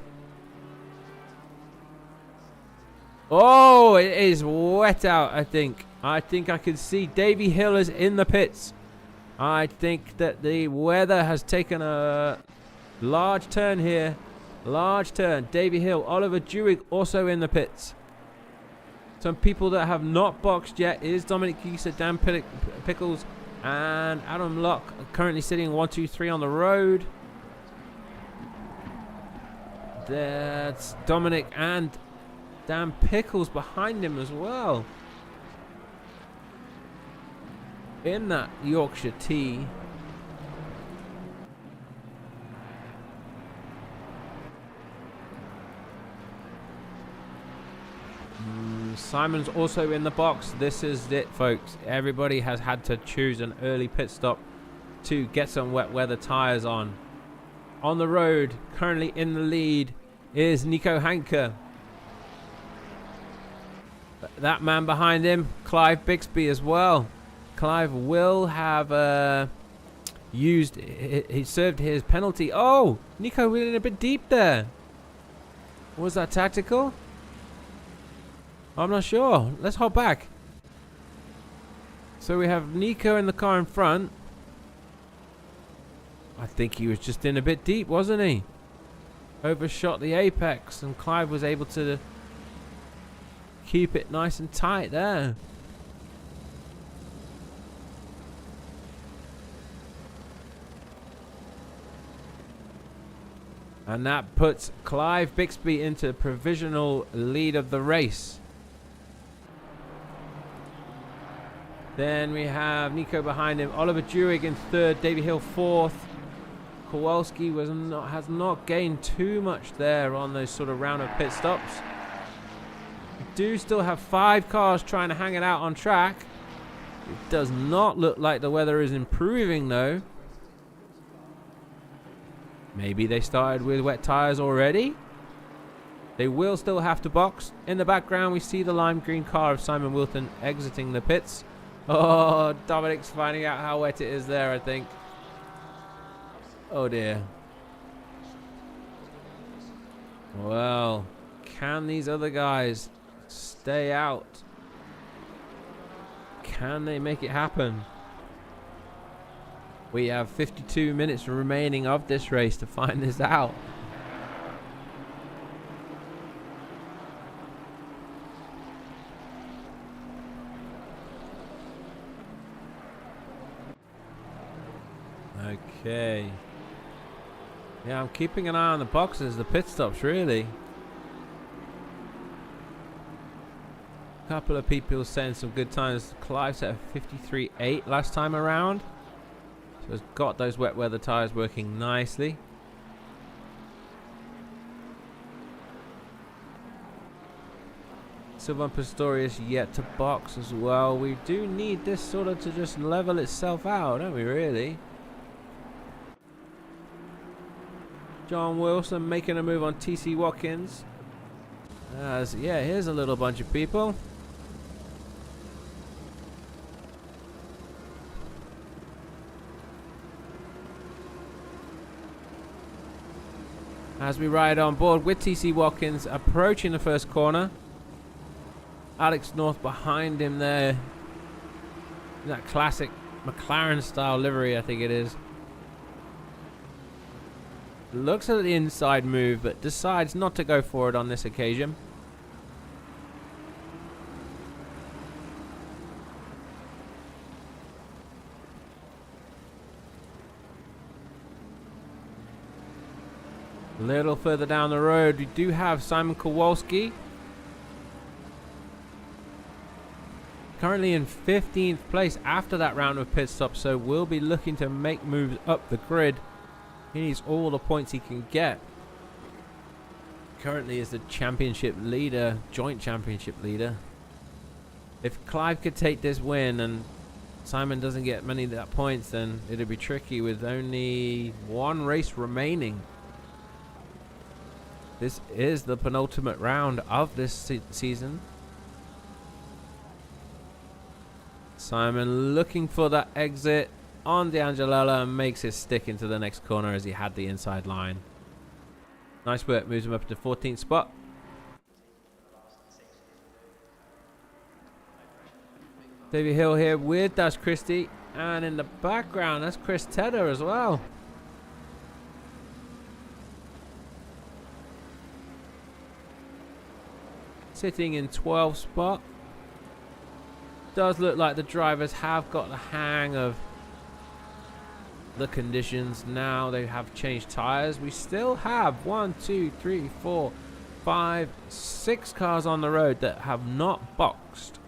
A: Oh, it is wet out, I think. I think I can see Davey Hill is in the pits. I think that the weather has taken a large turn here. Large turn. Davey Hill, Oliver Dewig also in the pits. Some people that have not boxed yet is Dominic Gieser, Dan Pickles, and Adam Locke, currently sitting 1, 2, 3 on the road. That's Dominic and Dan Pickles behind him as well. In that Yorkshire T. Simon's also in the box. This is it, folks. Everybody has had to choose an early pit stop to get some wet weather tires on. On the road, currently in the lead, is Nico Hanker. That man behind him, Clive Bixby as well. Clive will have he served his penalty. Oh, Nico went in a bit deep there. Was that tactical? I'm not sure. Let's hop back. So we have Nico in the car in front. I think he was just in a bit deep, wasn't he? Overshot the apex, and Clive was able to keep it nice and tight there. And that puts Clive Bixby into provisional lead of the race. Then we have Nico behind him, Oliver Dewig in third, Davey Hill fourth. Kowalski has not gained too much there on those sort of round of pit stops. We do still have 5 cars trying to hang it out on track. It does not look like the weather is improving though. Maybe they started with wet tires already? They will still have to box. In the background, we see the lime green car of Simon Wilton exiting the pits. Oh, Dominic's finding out how wet it is there, I think. Oh, dear. Well, can these other guys stay out? Can they make it happen? We have 52 minutes remaining of this race to find this out. Okay. Yeah, I'm keeping an eye on the boxes, the pit stops, really. A couple of people saying some good times. Clive set a 53.8 last time around. So has got those wet weather tyres working nicely. Sylvain Pistorius yet to box as well. We do need this sort of to just level itself out, don't we, really? John Wilson making a move on TC Watkins. Yeah, here's a little bunch of people. As we ride on board with TC Watkins approaching the first corner. Alex North behind him there. That classic McLaren style livery, I think it is. Looks at the inside move, but decides not to go for it on this occasion. A little further down the road, we do have Simon Kowalski. Currently in 15th place after that round of pit stops, so we'll be looking to make moves up the grid. He needs all the points he can get. Currently is the championship leader, joint championship leader. If Clive could take this win and Simon doesn't get many of that points, then it'd be tricky with only one race remaining. This is the penultimate round of this season. Simon looking for that exit on D'Angelella and makes his stick into the next corner as he had the inside line. Nice work, moves him up to 14th spot. David Hill here with Dash Christie, and in the background that's Chris Tedder as well. Sitting in 12th spot. Does look like the drivers have got the hang of the conditions now. They have changed tires. We still have 1, 2, 3, 4, 5, 6 cars on the road that have not boxed.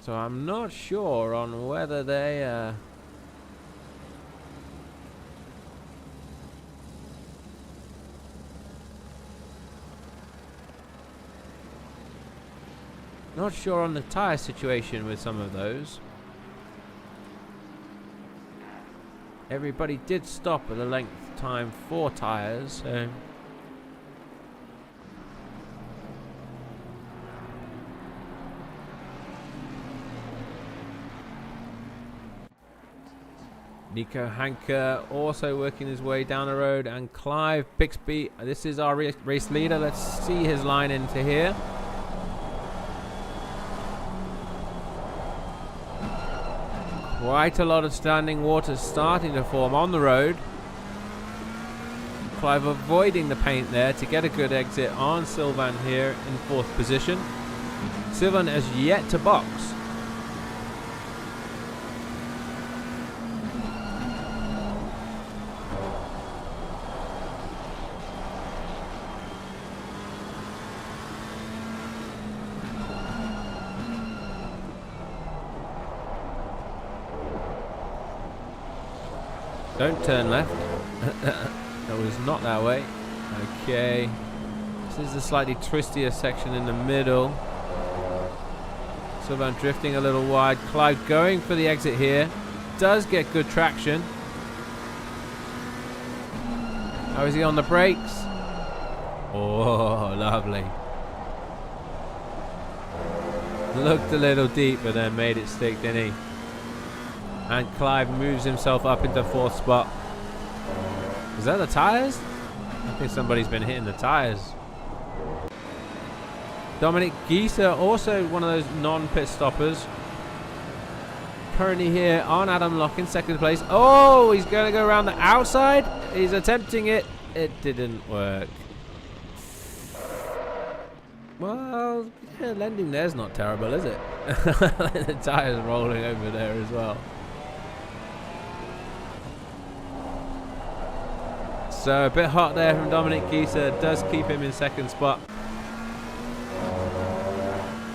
A: So I'm not sure on whether they not sure on the tire situation with some of those. Everybody did stop at a length time for tires, so Nico Hanker also working his way down the road, and Clive Bixby, this is our race leader. Let's see his line into here. Quite a lot of standing water starting to form on the road. Clive avoiding the paint there to get a good exit on Sylvain here in 4th position. Sylvain has yet to box. Don't turn left. That was not that way. Okay. This is a slightly twistier section in the middle. Sylvain drifting a little wide. Clive going for the exit here. Does get good traction. How is he on the brakes? Oh, lovely. Looked a little deep, but then made it stick, didn't he? And Clive moves himself up into 4th spot. Is that the tyres? I think somebody's been hitting the tyres. Dominic Gieser, also one of those non-pit stoppers. Currently here on Adam Lock in 2nd place. Oh, he's going to go around the outside. He's attempting it. It didn't work. Well, yeah, landing there's not terrible, is it? The tyres rolling over there as well. So a bit hot there from Dominic Gieser. Does keep him in 2nd spot.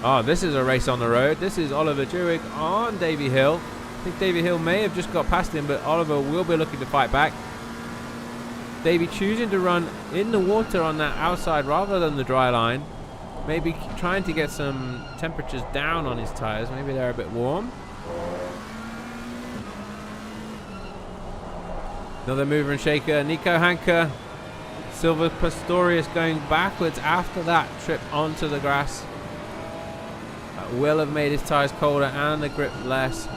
A: Oh, this is a race on the road. This is Oliver Jewig on Davy Hill. I think Davy Hill may have just got past him, but Oliver will be looking to fight back. Davy choosing to run in the water on that outside rather than the dry line. Maybe trying to get some temperatures down on his tyres. Maybe they're a bit warm. Another mover and shaker. Nico Hanke. Silver Pastorius going backwards after that trip onto the grass. That will have made his tyres colder and the grip less.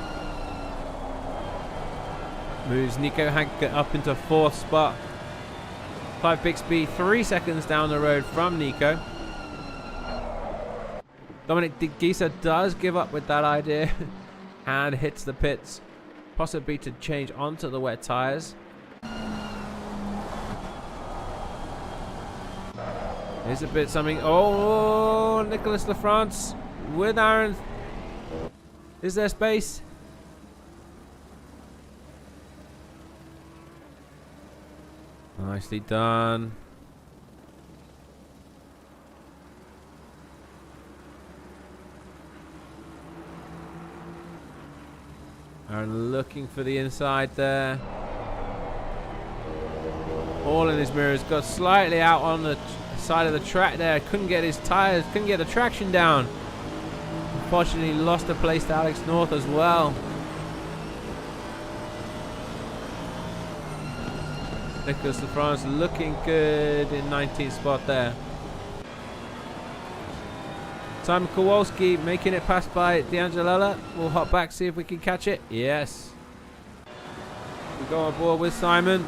A: Moves Nico Hanke up into 4th spot. Clive Bixby 3 seconds down the road from Nico. Dominic Gieser does give up with that idea and hits the pits. Possibly to change onto the wet tyres. Here's a bit something. Oh, Nicolas Lafrance with Aaron. Is there space? Nicely done. Aaron looking for the inside there. All in his mirrors. Got slightly out on the side of the track there. Couldn't get his tyres. Couldn't get the traction down. Unfortunately lost a place to Alex North as well. Nicolas Lafrance looking good in 19th spot there. Simon Kowalski making it past by D'Angelella. We'll hop back, see if we can catch it. Yes. We go on board with Simon.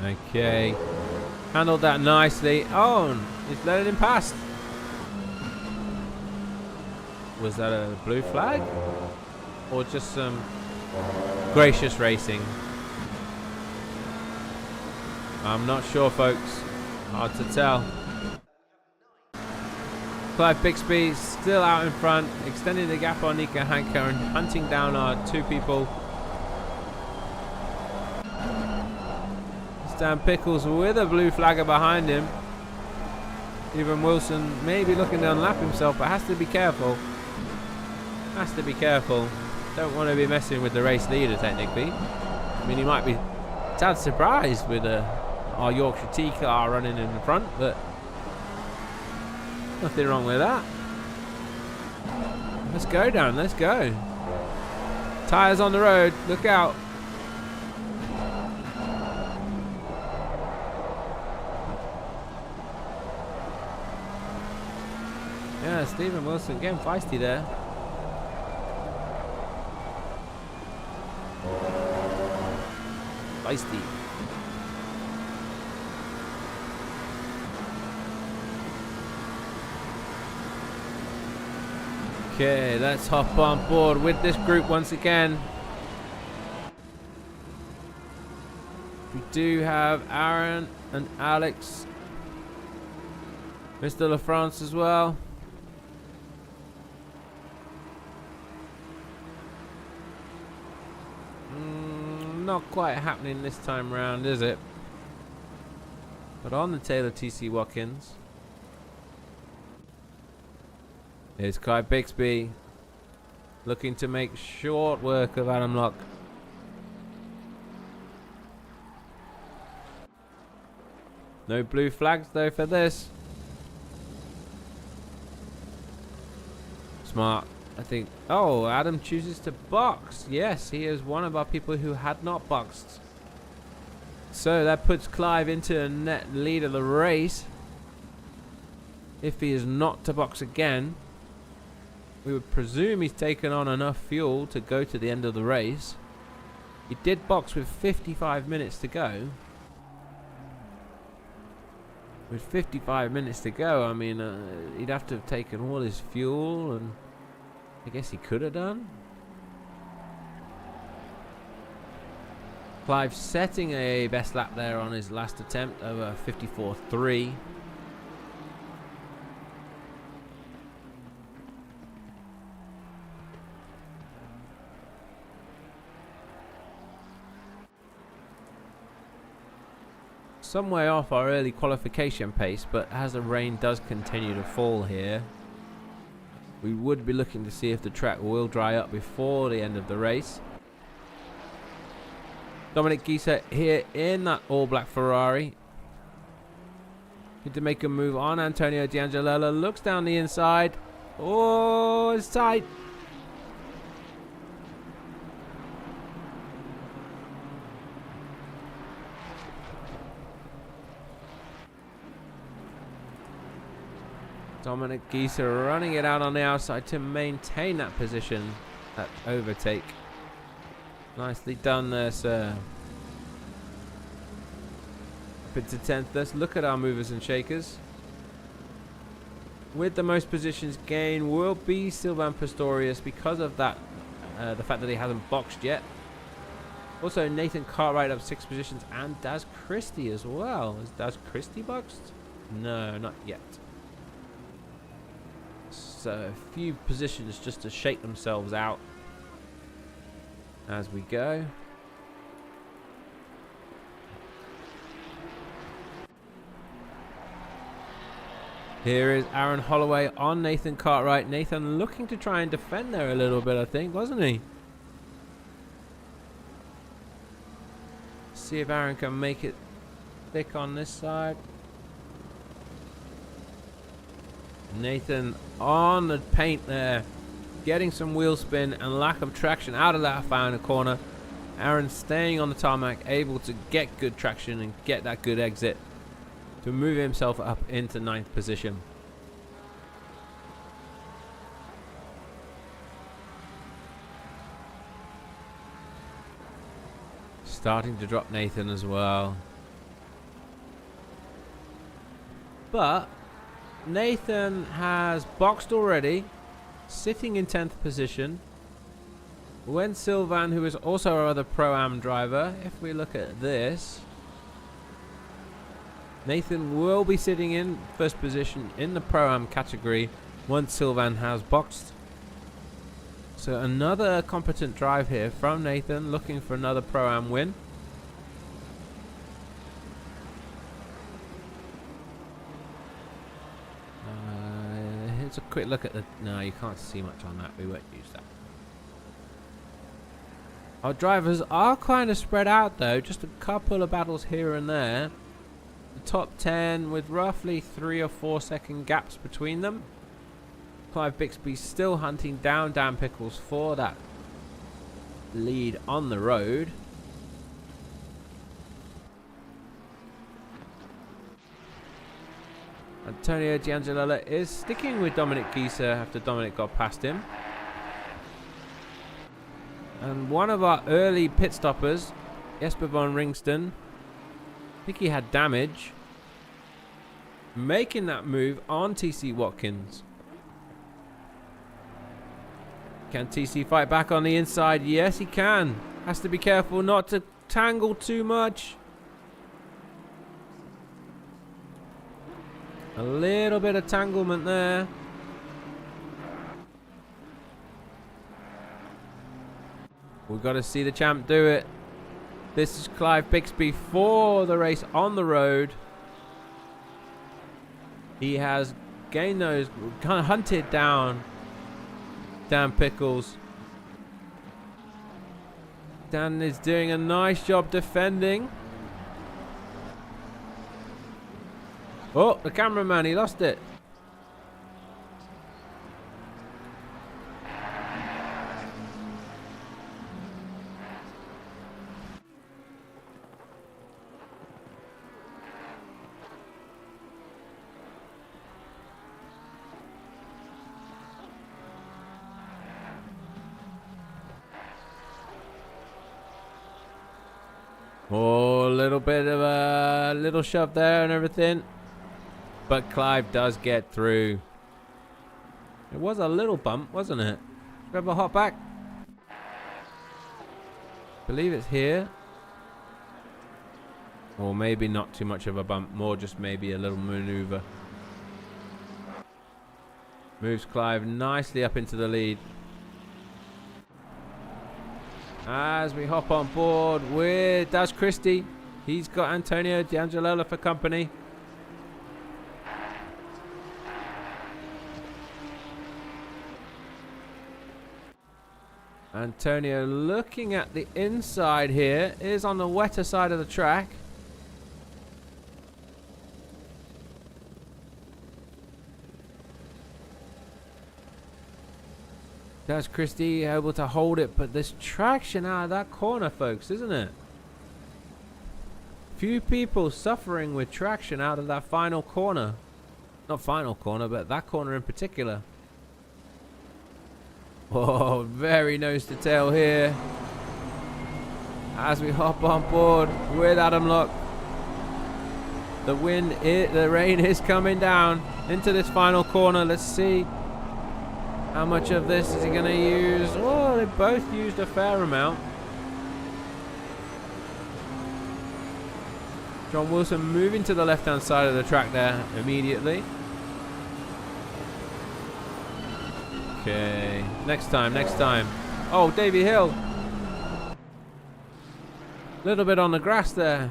A: Okay. Handled that nicely. Oh, he's letting him past. Was that a blue flag? Or just some gracious racing? I'm not sure, folks. Hard to tell. Clive Bixby still out in front, extending the gap on Nico Hanke and hunting down our 2 people. Stan Pickles with a blue flagger behind him. Even Wilson may be looking to unlap himself, but has to be careful. Has to be careful. Don't want to be messing with the race leader, technically. I mean, he might be a tad surprised with our Yorkshire T car running in the front, but nothing wrong with that. Let's go, Dan. Let's go. Tyres on the road. Look out. Yeah, Stephen Wilson getting feisty there. Feisty. Okay, let's hop on board with this group once again. We do have Aaron and Alex. Mr. Lafrance as well. Not quite happening this time round, is it? But on the Taylor TC Watkins. Here's Clive Bixby looking to make short work of Adam Locke. No blue flags though for this. Smart. I think... Oh, Adam chooses to box. Yes, he is one of our people who had not boxed. So that puts Clive into a net lead of the race. If he is not to box again, we would presume he's taken on enough fuel to go to the end of the race. He did box with 55 minutes to go. With 55 minutes to go, I mean, he'd have to have taken all his fuel, and I guess he could have done. Clive setting a best lap there on his last attempt over 54.3. Some way off our early qualification pace, but as the rain does continue to fall here, we would be looking to see if the track will dry up before the end of the race. Dominic Gieser here in that all-black Ferrari. Need to make a move on. Antonio D'Angelo looks down the inside. Oh, it's tight. Dominic Gieser running it out on the outside to maintain that position, that overtake. Nicely done there, sir. Up into 10th. Let's look at our movers and shakers. With the most positions gained will be Sylvain Pistorius because of that, the fact that he hasn't boxed yet. Also, Nathan Cartwright up 6 positions, and Daz Christie as well. Is Daz Christie boxed? No, not yet. So a few positions just to shake themselves out as we go. Here is Aaron Holloway on Nathan Cartwright. Nathan looking to try and defend there a little bit, I think, wasn't he? See if Aaron can make it thick on this side. Nathan on the paint there, getting some wheel spin and lack of traction out of that final corner. Aaron staying on the tarmac, able to get good traction and get that good exit to move himself up into 9th position. Starting to drop Nathan as well. But Nathan has boxed already, sitting in 10th position. When Sylvain, who is also our other Pro-Am driver, if we look at this, Nathan will be sitting in 1st position in the Pro-Am category once Sylvain has boxed. So another competent drive here from Nathan, looking for another Pro-Am win. Here's a quick look at the... No, you can't see much on that. We won't use that. Our drivers are kind of spread out though. Just a couple of battles here and there. The top 10 with roughly 3 or 4 second gaps between them. Clive Bixby still hunting down Dan Pickles for that lead on the road. Antonio D'Angelo is sticking with Dominic Gieser after Dominic got past him. And one of our early pit stoppers, Jesper von Ringston, I think he had damage, making that move on TC Watkins. Can TC fight back on the inside? Yes, he can. Has to be careful not to tangle too much. A little bit of tanglement there. We've got to see the champ do it. This is Clive Bixby for the race on the road. He has gained those, kind of hunted down Dan Pickles. Dan is doing a nice job defending. Oh, the cameraman, he lost it. Oh, a little bit of a little shove there and everything. But Clive does get through. It was a little bump, wasn't it? Grab a hop back. Believe it's here. Or maybe not too much of a bump, more just maybe a little maneuver. Moves Clive nicely up into the lead. As we hop on board with Daz Christie. He's got Antonio D'Angelola for company. Antonio looking at the inside here, is on the wetter side of the track. Daz Christie able to hold it, but there's traction out of that corner, folks, isn't it? Few people suffering with traction out of that final corner. Not final corner, but that corner in particular. Oh, very nose to tail here. As we hop on board with Adam Locke. The rain is coming down into this final corner. Let's see. How much of this is he going to use? Oh, they both used a fair amount. John Wilson moving to the left-hand side of the track there immediately. Okay, next time. Oh, Davy Hill. Little bit on the grass there.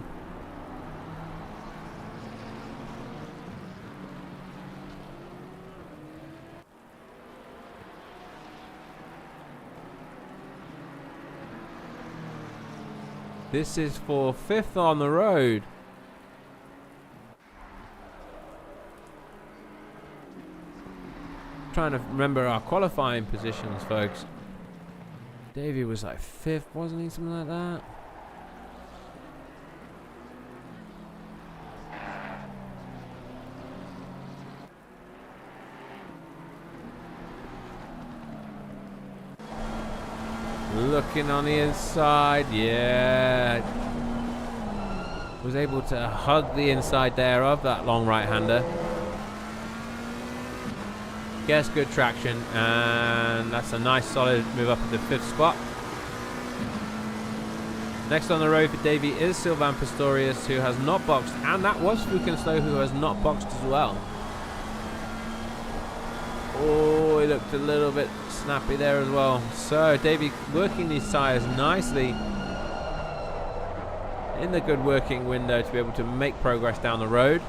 A: This is for 5th on the road. Trying to remember our qualifying positions, folks. Davey was like 5th, wasn't he? Something like that. Looking on the inside, yeah. Was able to hug the inside there of that long right-hander. Gets good traction, and that's a nice solid move up to the 5th spot. Next on the road for Davey is Sylvain Pistorius, who has not boxed, and that was Fukinslow, who has not boxed as well. Oh, he looked a little bit snappy there as well. So Davey working these tyres nicely in the good working window to be able to make progress down the road.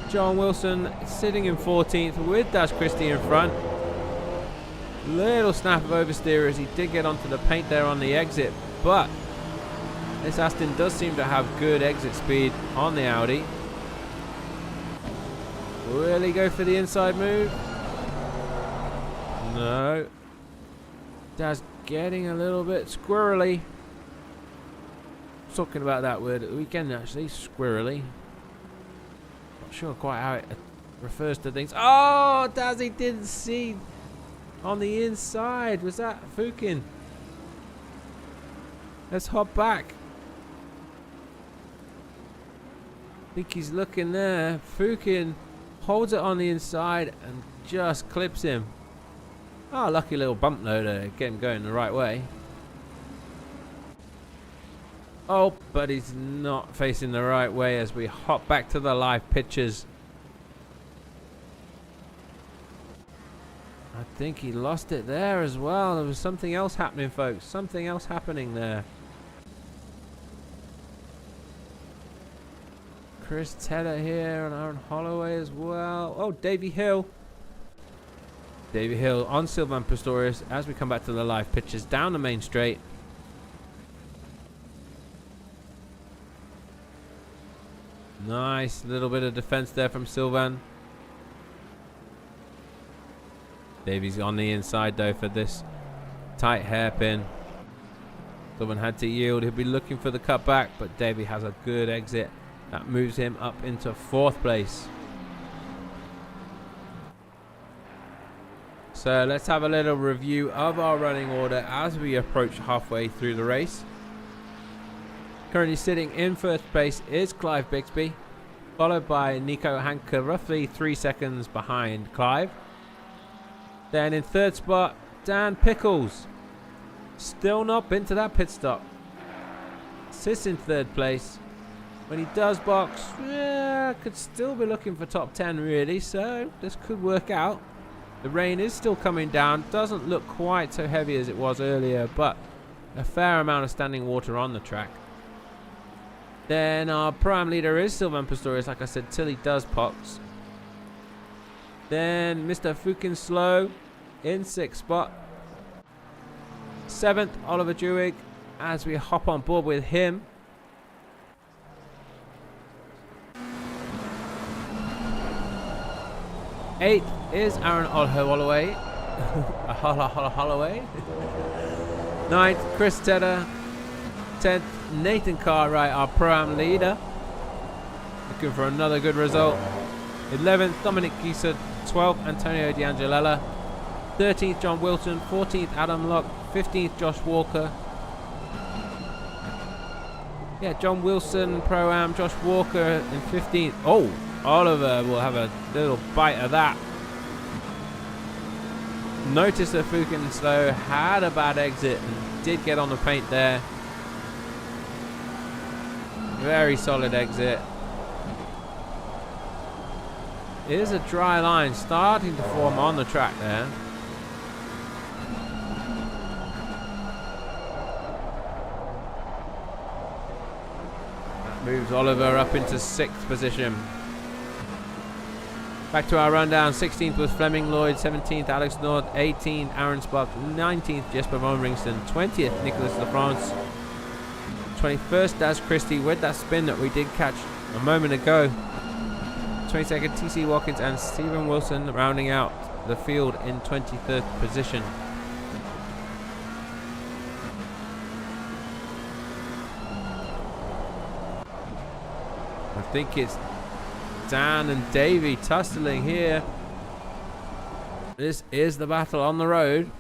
A: John Wilson sitting in 14th with Daz Christie in front. Little snap of oversteer as he did get onto the paint there on the exit, but this Aston does seem to have good exit speed on the Audi. Will he go for the inside move? No. Daz getting a little bit squirrely. Talking about that word at the weekend actually, squirrely. Not sure quite how it refers to things. Oh, Daz, he didn't see on the inside. Was that Fukin? Let's hop back. I think he's looking there. Fukin holds it on the inside and just clips him. Oh, lucky little bump though to get him going the right way. Oh, but he's not facing the right way as we hop back to the live pictures. I think he lost it there as well. There was something else happening, folks. Something else happening there. Chris Tedder here and Aaron Holloway as well. Oh, Davy Hill. Davy Hill on Sylvain Pistorius as we come back to the live pictures down the main straight. Nice little bit of defense there from Sylvain. Davy's on the inside though for this tight hairpin. Sylvain had to yield. He'll be looking for the cutback, but Davy has a good exit That moves him up into 4th place. So let's have a little review of our running order as we approach halfway through the race. Currently sitting in 1st place is Clive Bixby, followed by Nico Hanke, roughly 3 seconds behind Clive. Then in 3rd spot, Dan Pickles. Still not been to that pit stop. Sits in 3rd place. When he does box, could still be looking for top 10 really, so this could work out. The rain is still coming down. Doesn't look quite so heavy as it was earlier, but a fair amount of standing water on the track. Then our Pro-Am leader is Sylvain Pistorius, like I said, till he does box. Then Mr. Fukin Slow in 6th spot. 7th, Oliver Dewig, as we hop on board with him. 8th is Aaron Holloway. Holloway. 9th, Chris Tedder. 10th, Nathan Cartwright, our Pro-Am leader. Looking for another good result. 11th, Dominic Gieser. 12th, Antonio D'Angelella. 13th, John Wilson. 14th, Adam Locke. 15th, Josh Walker. Yeah, John Wilson, Pro-Am, Josh Walker in 15th. Oh, Oliver will have a little bite of that. Notice that Fukin Slow had a bad exit and did get on the paint there. Very solid exit. It is a dry line starting to form on the track there. That moves Oliver up into 6th position. Back to our rundown. 16th was Fleming Lloyd, 17th Alex Nord, 18th Aaron Sparks, 19th Jesper Von Ringston, 20th Nicholas LaFrance, 21st Daz Christie with that spin that we did catch a moment ago. 22nd TC Watkins and Stephen Wilson rounding out the field in 23rd position. I think it's Dan and Davey tussling here. This is the battle on the road.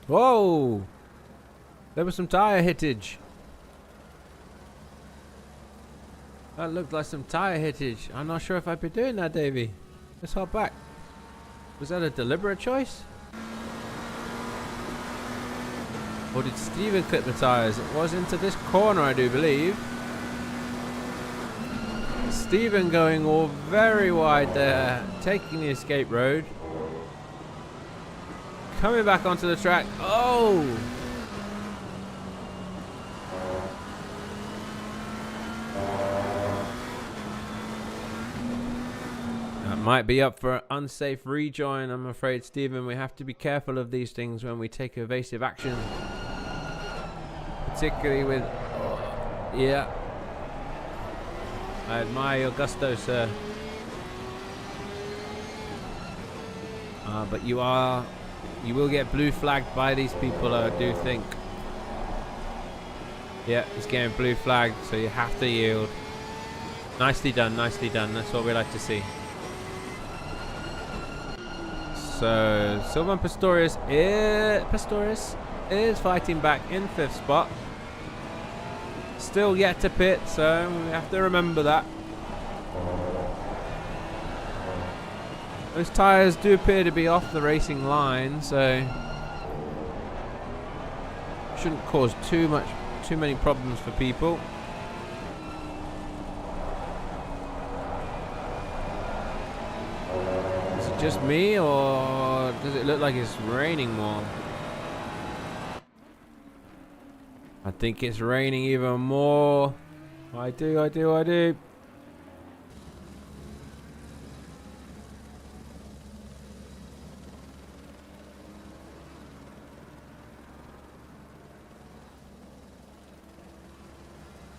A: Whoa! There was some tyre hittage. That looked like some tyre hittage. I'm not sure if I'd be doing that, Davey. Let's hop back. Was that a deliberate choice? Or did Steven clip the tyres? It was into this corner, I do believe. Steven going all very wide there, taking the escape road. Coming back onto the track. Oh! Might be up for an unsafe rejoin, I'm afraid, Stephen. We have to be careful of these things when we take evasive action. Particularly with... yeah. I admire your gusto, sir. But you will get blue flagged by these people, I do think. Yeah, he's getting blue flagged, so you have to yield. Nicely done, nicely done. That's what we like to see. So Sylvain Pistorius is fighting back in 5th spot. Still yet to pit, so we have to remember that. Those tyres do appear to be off the racing line, so shouldn't cause too many problems for people. Just me, or does it look like it's raining more? I think it's raining even more. I do.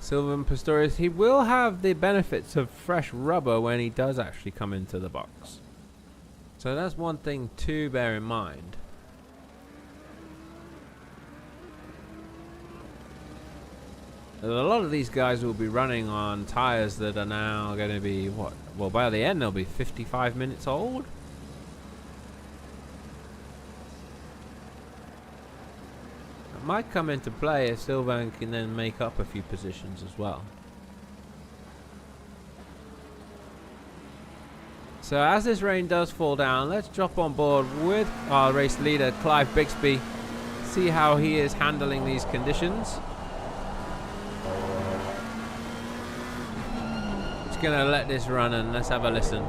A: Sylvan Pistorius, he will have the benefits of fresh rubber when he does actually come into the box. So that's one thing to bear in mind. A lot of these guys will be running on tires that are now going to be, what? Well, by the end they'll be 55 minutes old. It might come into play if Sylvan can then make up a few positions as well. So as this rain does fall down, let's drop on board with our race leader, Clive Bixby, see how he is handling these conditions. Just gonna let this run and let's have a listen.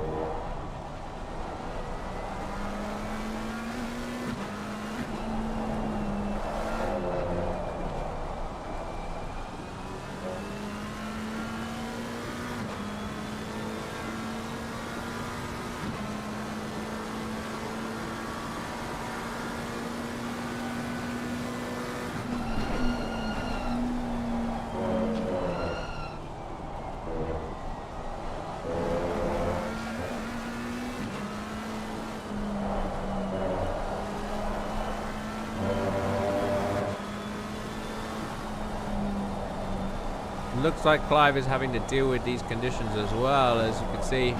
A: Looks like Clive is having to deal with these conditions as well, as you can see.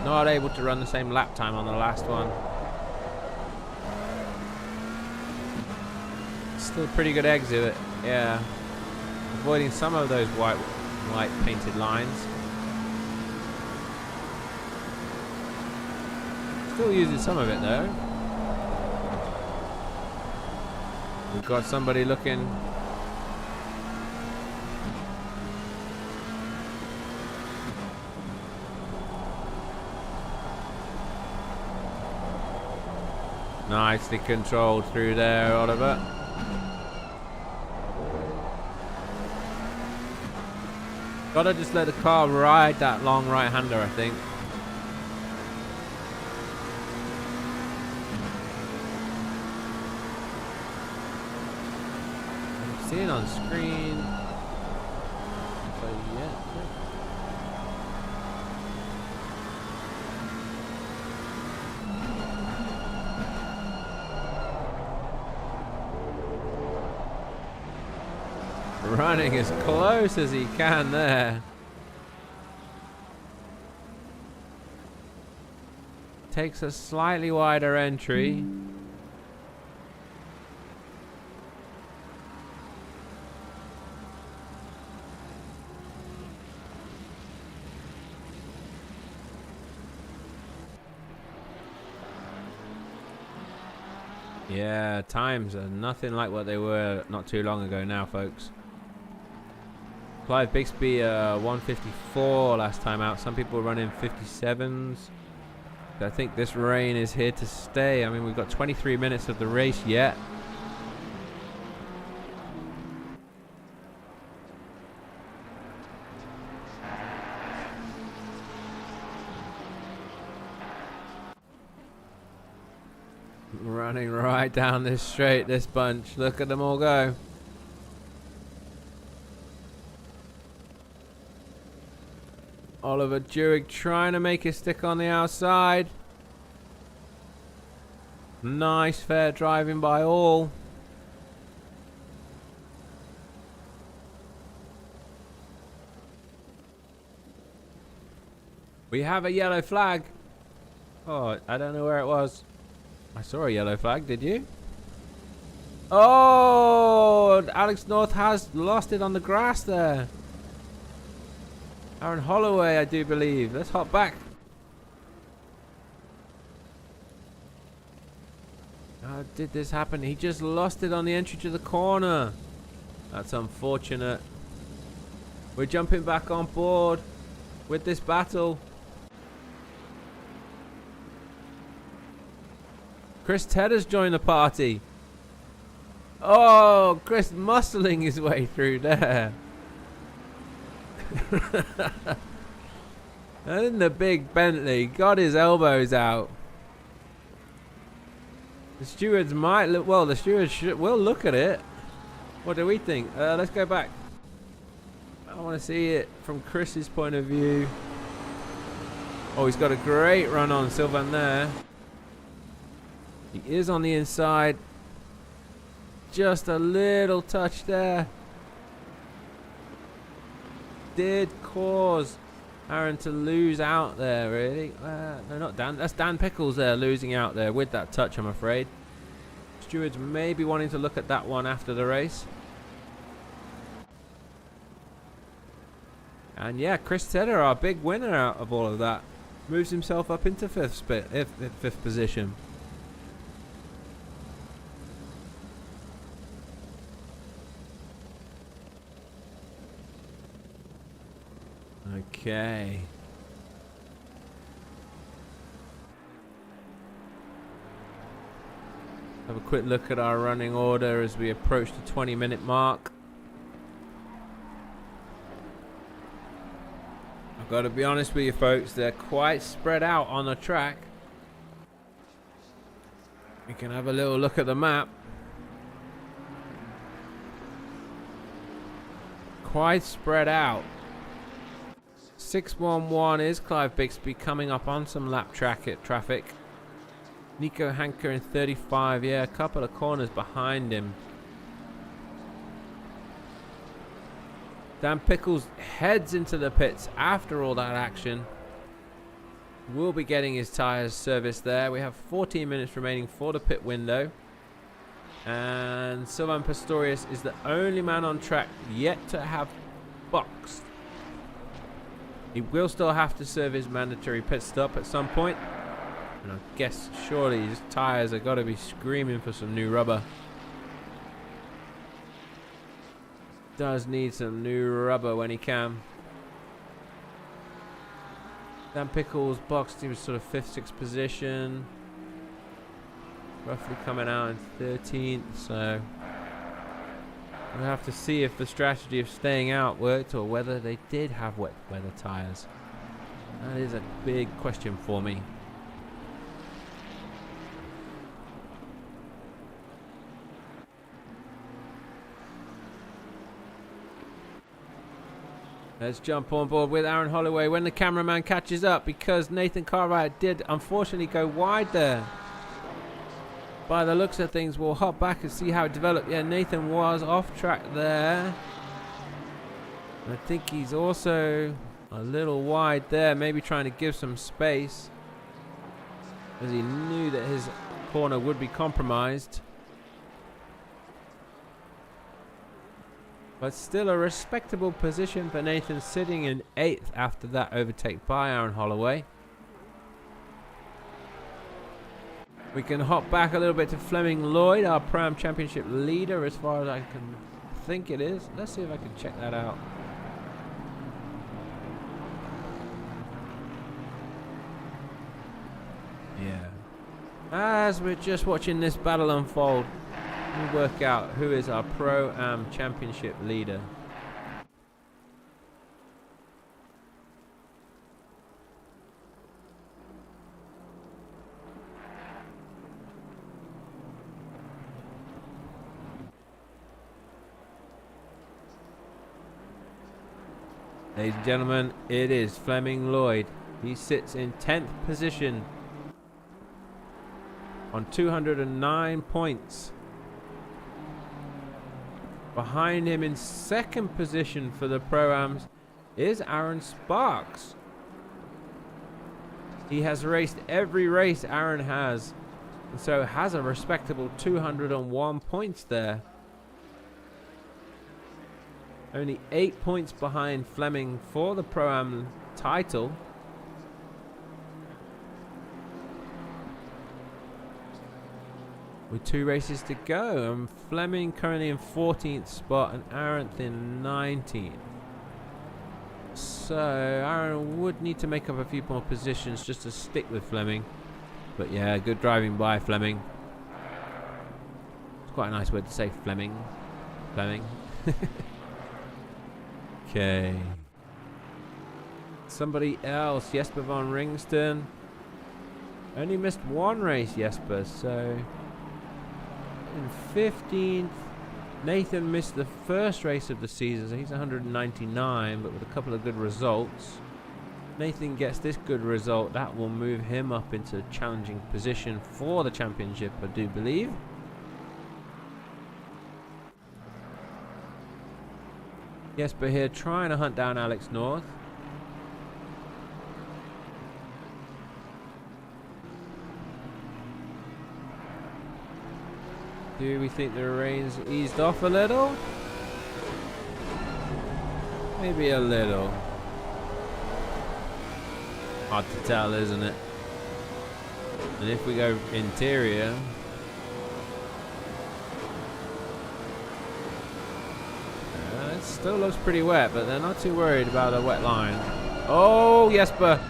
A: Not able to run the same lap time on the last one. Still a pretty good exit, yeah. Avoiding some of those white painted lines. Still using some of it though. We've got somebody looking. Nicely controlled through there, Oliver. Gotta just let the car ride that long right-hander, I think. I'm seeing on screen. So yeah. Running as close as he can there. Takes a slightly wider entry. Yeah, times are nothing like what they were not too long ago now, folks. Clive Bixby 154 last time out. Some people running 57s. I think this rain is here to stay. I mean, we've got 23 minutes of the race yet. Running right down this straight, this bunch. Look at them all go. Oliver Dewig trying to make it stick on the outside. Nice fair driving by all. We have a yellow flag. Oh, I don't know where it was. I saw a yellow flag, did you? Oh, Alex North has lost it on the grass there. Aaron Holloway, I do believe. Let's hop back. How did this happen? He just lost it on the entry to the corner. That's unfortunate. We're jumping back on board with this battle. Chris Tedder's joined the party. Oh, Chris muscling his way through there. And the big Bentley got his elbows out. The stewards might look, well, the stewards will look at it. What do we think? Let's go back. I want to see it from Chris's point of view. Oh, he's got a great run on Sylvain there. He is on the inside. Just a little touch there. Did cause Aaron to lose out there, really. No, not Dan. That's Dan Pickles there losing out there with that touch, I'm afraid. Stewards may be wanting to look at that one after the race. And yeah, Chris Tedder, our big winner out of all of that, moves himself up into fifth position. Okay. Have a quick look at our running order as we approach the 20-minute mark. I've got to be honest with you folks, they're quite spread out on the track. We can have a little look at the map. Quite spread out. 611 is Clive Bixby coming up on some lap traffic. Nico Hanker in 35, yeah, a couple of corners behind him. Dan Pickles heads into the pits after all that action. Will be getting his tyres serviced there. We have 14 minutes remaining for the pit window. And Sylvain Pastorius is the only man on track yet to have boxed. He will still have to serve his mandatory pit stop at some point. And I guess surely his tyres have got to be screaming for some new rubber. Does need some new rubber when he can. Dan Pickles boxed, he was sort of 5th, 6th position. Roughly coming out in 13th, so we'll have to see if the strategy of staying out worked or whether they did have wet weather tyres. That is a big question for me. Let's jump on board with Aaron Holloway when the cameraman catches up, because Nathan Cartwright did unfortunately go wide there. By the looks of things, we'll hop back and see how it developed. Yeah, Nathan was off track there. I think he's also a little wide there, maybe trying to give some space, as he knew that his corner would be compromised. But still a respectable position for Nathan, sitting in 8th after that overtake by Aaron Holloway. We can hop back a little bit to Fleming Lloyd, our Pro-Am Championship leader, as far as I can think it is. Let's see if I can check that out. Yeah. As we're just watching this battle unfold, we work out who is our Pro-Am Championship leader. Ladies and gentlemen, it is Fleming Lloyd. He sits in 10th position on 209 points. Behind him in 2nd position for the Pro-Ams is Aaron Sparks. He has raced every race Aaron has, and so has a respectable 201 points there. Only 8 points behind Fleming for the Pro-Am title. With 2 races to go, and Fleming currently in 14th spot and Aaron in 19th. So Aaron would need to make up a few more positions just to stick with Fleming. But yeah, good driving by Fleming. It's quite a nice word to say, Fleming. Fleming. Okay. Somebody else, Jesper von Ringston. Only missed 1 race, Jesper, so in 15th. Nathan missed the first race of the season, so he's 199, but with a couple of good results. Nathan gets this good result, that will move him up into a challenging position for the championship, I do believe. Jesper here trying to hunt down Alex North. Do we think the rain's eased off a little? Maybe a little. Hard to tell, isn't it? And if we go interior, it still looks pretty wet, but they're not too worried about a wet line. Oh, Jesper!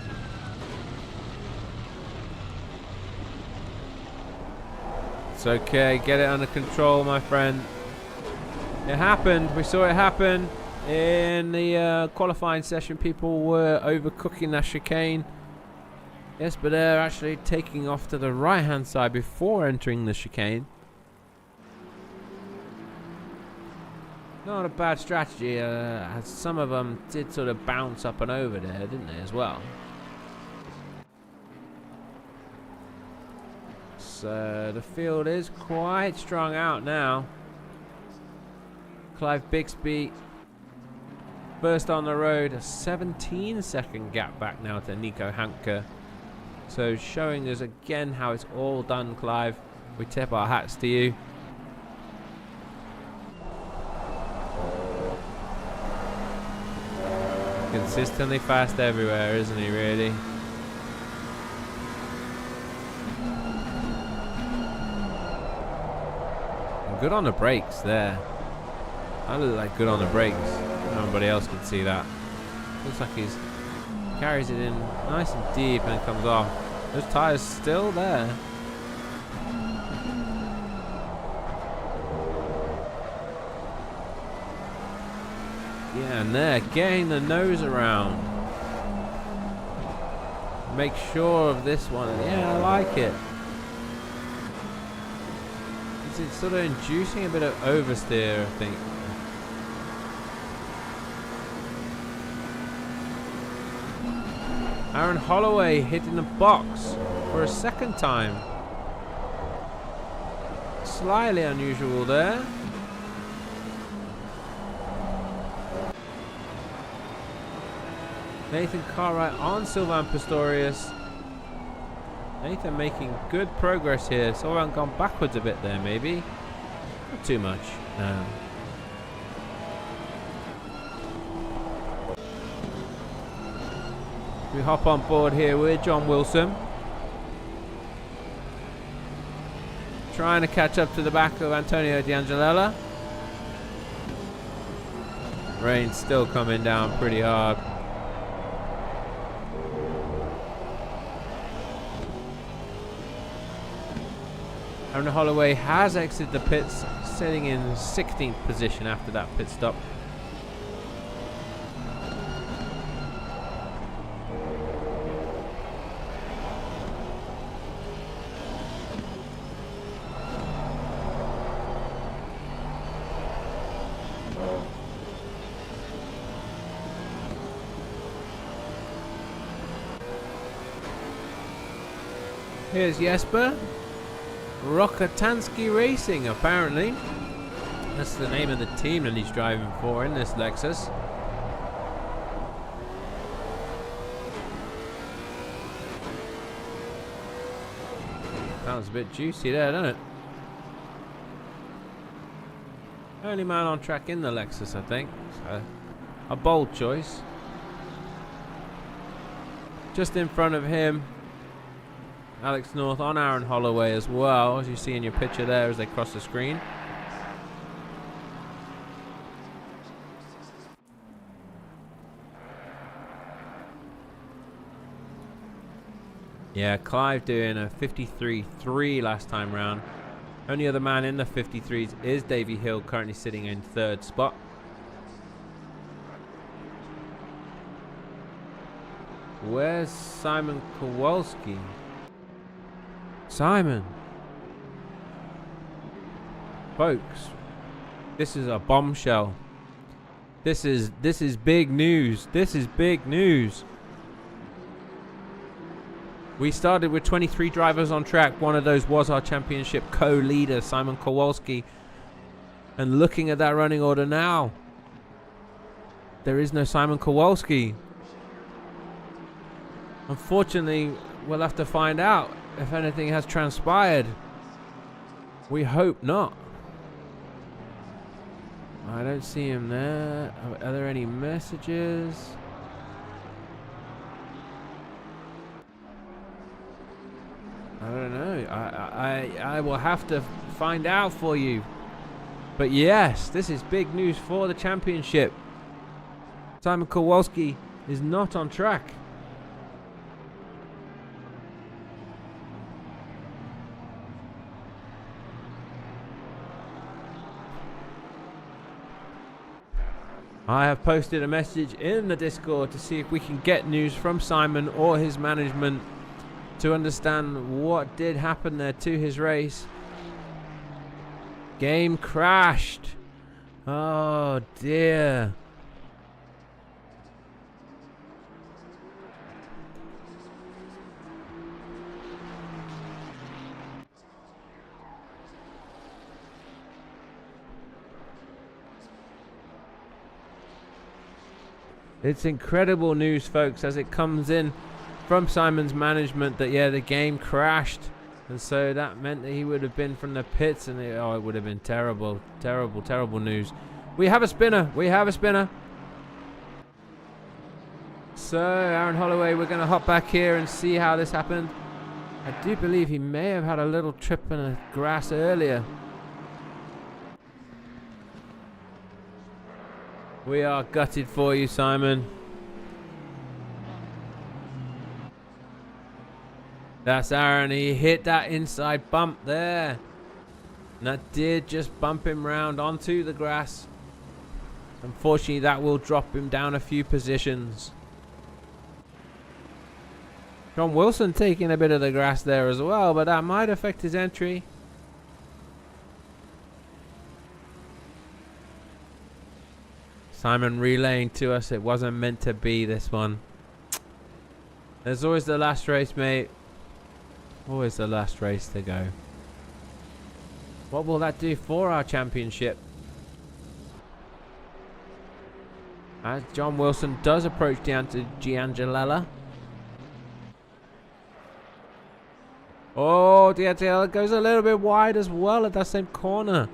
A: It's okay, get it under control, my friend. It happened, we saw it happen in the qualifying session. People were overcooking that chicane. Yes, but they're actually taking off to the right hand side before entering the chicane. Not a bad strategy. Some of them did sort of bounce up and over there, didn't they, as well? So the field is quite strung out now. Clive Bixby first on the road, a 17-second gap back now to Nico Hamke. So showing us again how it's all done, Clive. We tip our hats to you. Consistently fast everywhere, isn't he, really? And good on the brakes there. I look like good on the brakes. Nobody else can see that. Looks like he's carries it in nice and deep and it comes off. Those tires still there. Yeah, and they're getting the nose around. Make sure of this one. Yeah, I like it. It's sort of inducing a bit of oversteer, I think. Aaron Holloway hitting the box for a second time. Slightly unusual there. Nathan Cartwright on Sylvain Pistorius. Nathan making good progress here. Sylvain gone backwards a bit there, maybe. Not too much. No. We hop on board here with John Wilson. Trying to catch up to the back of Antonio D'Angelella. Rain's still coming down pretty hard. Aaron Holloway has exited the pits, sitting in 16th position after that pit stop. Here's Jesper. Rokatansky Racing, apparently. That's the name of the team that he's driving for in this Lexus. Sounds a bit juicy there, doesn't it? Only man on track in the Lexus, I think. So, a bold choice. Just in front of him, Alex North on Aaron Holloway as well, as you see in your picture there as they cross the screen. Yeah, Clive doing a 53.3 last time round. Only other man in the 53s is Davey Hill, currently sitting in third spot. Where's Simon Kowalski? Simon. Folks, This is a bombshell. This is big news. This is big news. We started with 23 drivers on track. One of those was our championship co-leader, Simon Kowalski. And looking at that running order now, there is no Simon Kowalski. Unfortunately, we'll have to find out if anything has transpired. We hope not. I don't see him there. Are there any messages? I don't know. I will have to find out for you. But yes, this is big news for the championship. Simon Kowalski is not on track. I have posted a message in the Discord to see if we can get news from Simon or his management to understand what did happen there to his race. Game crashed. Oh dear. It's incredible news, folks, as it comes in from Simon's management that, yeah, the game crashed. And so that meant that he would have been from the pits, and it would have been terrible, terrible, terrible news. We have a spinner. We have a spinner. So, Aaron Holloway, we're going to hop back here and see how this happened. I do believe he may have had a little trip in the grass earlier. We are gutted for you, Simon. That's Aaron. He hit that inside bump there. And that did just bump him round onto the grass. Unfortunately, that will drop him down a few positions. John Wilson taking a bit of the grass there as well, but that might affect his entry. Simon relaying to us it wasn't meant to be, this one. There's always the last race, mate. Always the last race to go. What will that do for our championship? As John Wilson does approach Giangianella. Oh, Giangianella goes a little bit wide as well at that same corner.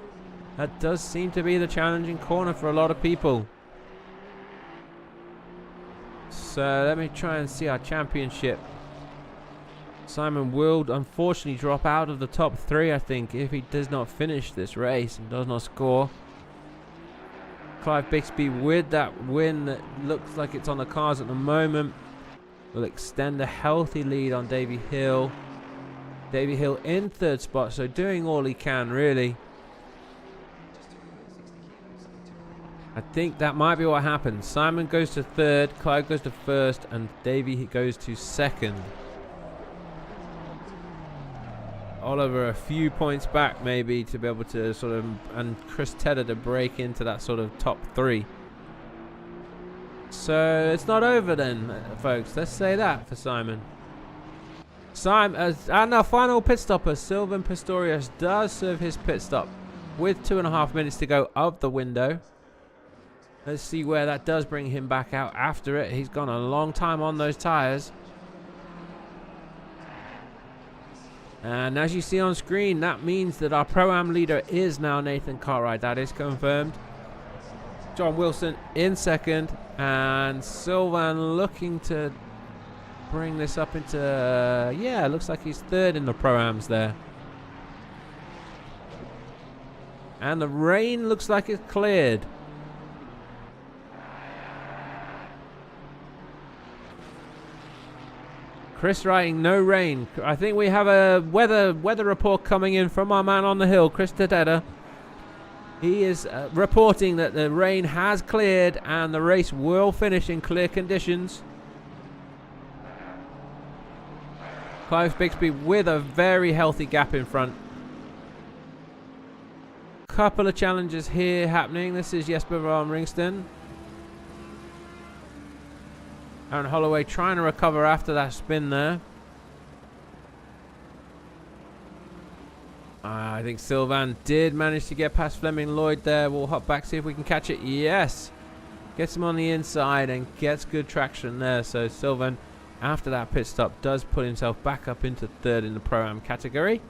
A: That does seem to be the challenging corner for a lot of people. So let me try and see our championship. Simon will unfortunately drop out of the top 3, I think, if he does not finish this race and does not score. Clive Bixby, with that win that looks like it's on the cards at the moment, will extend a healthy lead on Davy Hill. Davy Hill in 3rd spot, so doing all he can, really. I think that might be what happens. Simon goes to 3rd, Clive goes to 1st, and Davy goes to 2nd. Oliver a few points back maybe to be able to sort of, and Chris Tedder to break into that sort of top 3. So it's not over then, folks. Let's say that for Simon. And our final pit stopper, Sylvain Pistorius, does serve his pit stop with 2.5 minutes to go of the window. Let's see where that does bring him back out after it. He's gone a long time on those tyres. And as you see on screen, that means that our Pro-Am leader is now Nathan Cartwright. That is confirmed. John Wilson in 2nd. And Sylvain looking to bring this up into... yeah, looks like he's 3rd in the Pro-Ams there. And the rain looks like it's cleared. Chris writing no rain. I think we have a weather report coming in from our man on the hill, Chris Tedder. He is reporting that the rain has cleared and the race will finish in clear conditions. Clive Bixby with a very healthy gap in front. Couple of challenges here happening. This is Jesper van Ringston. Aaron Holloway trying to recover after that spin there. I think Sylvain did manage to get past Fleming Lloyd there. We'll hop back, see if we can catch it. Yes. Gets him on the inside and gets good traction there. So Sylvain, after that pit stop, does put himself back up into third in the Pro-Am category.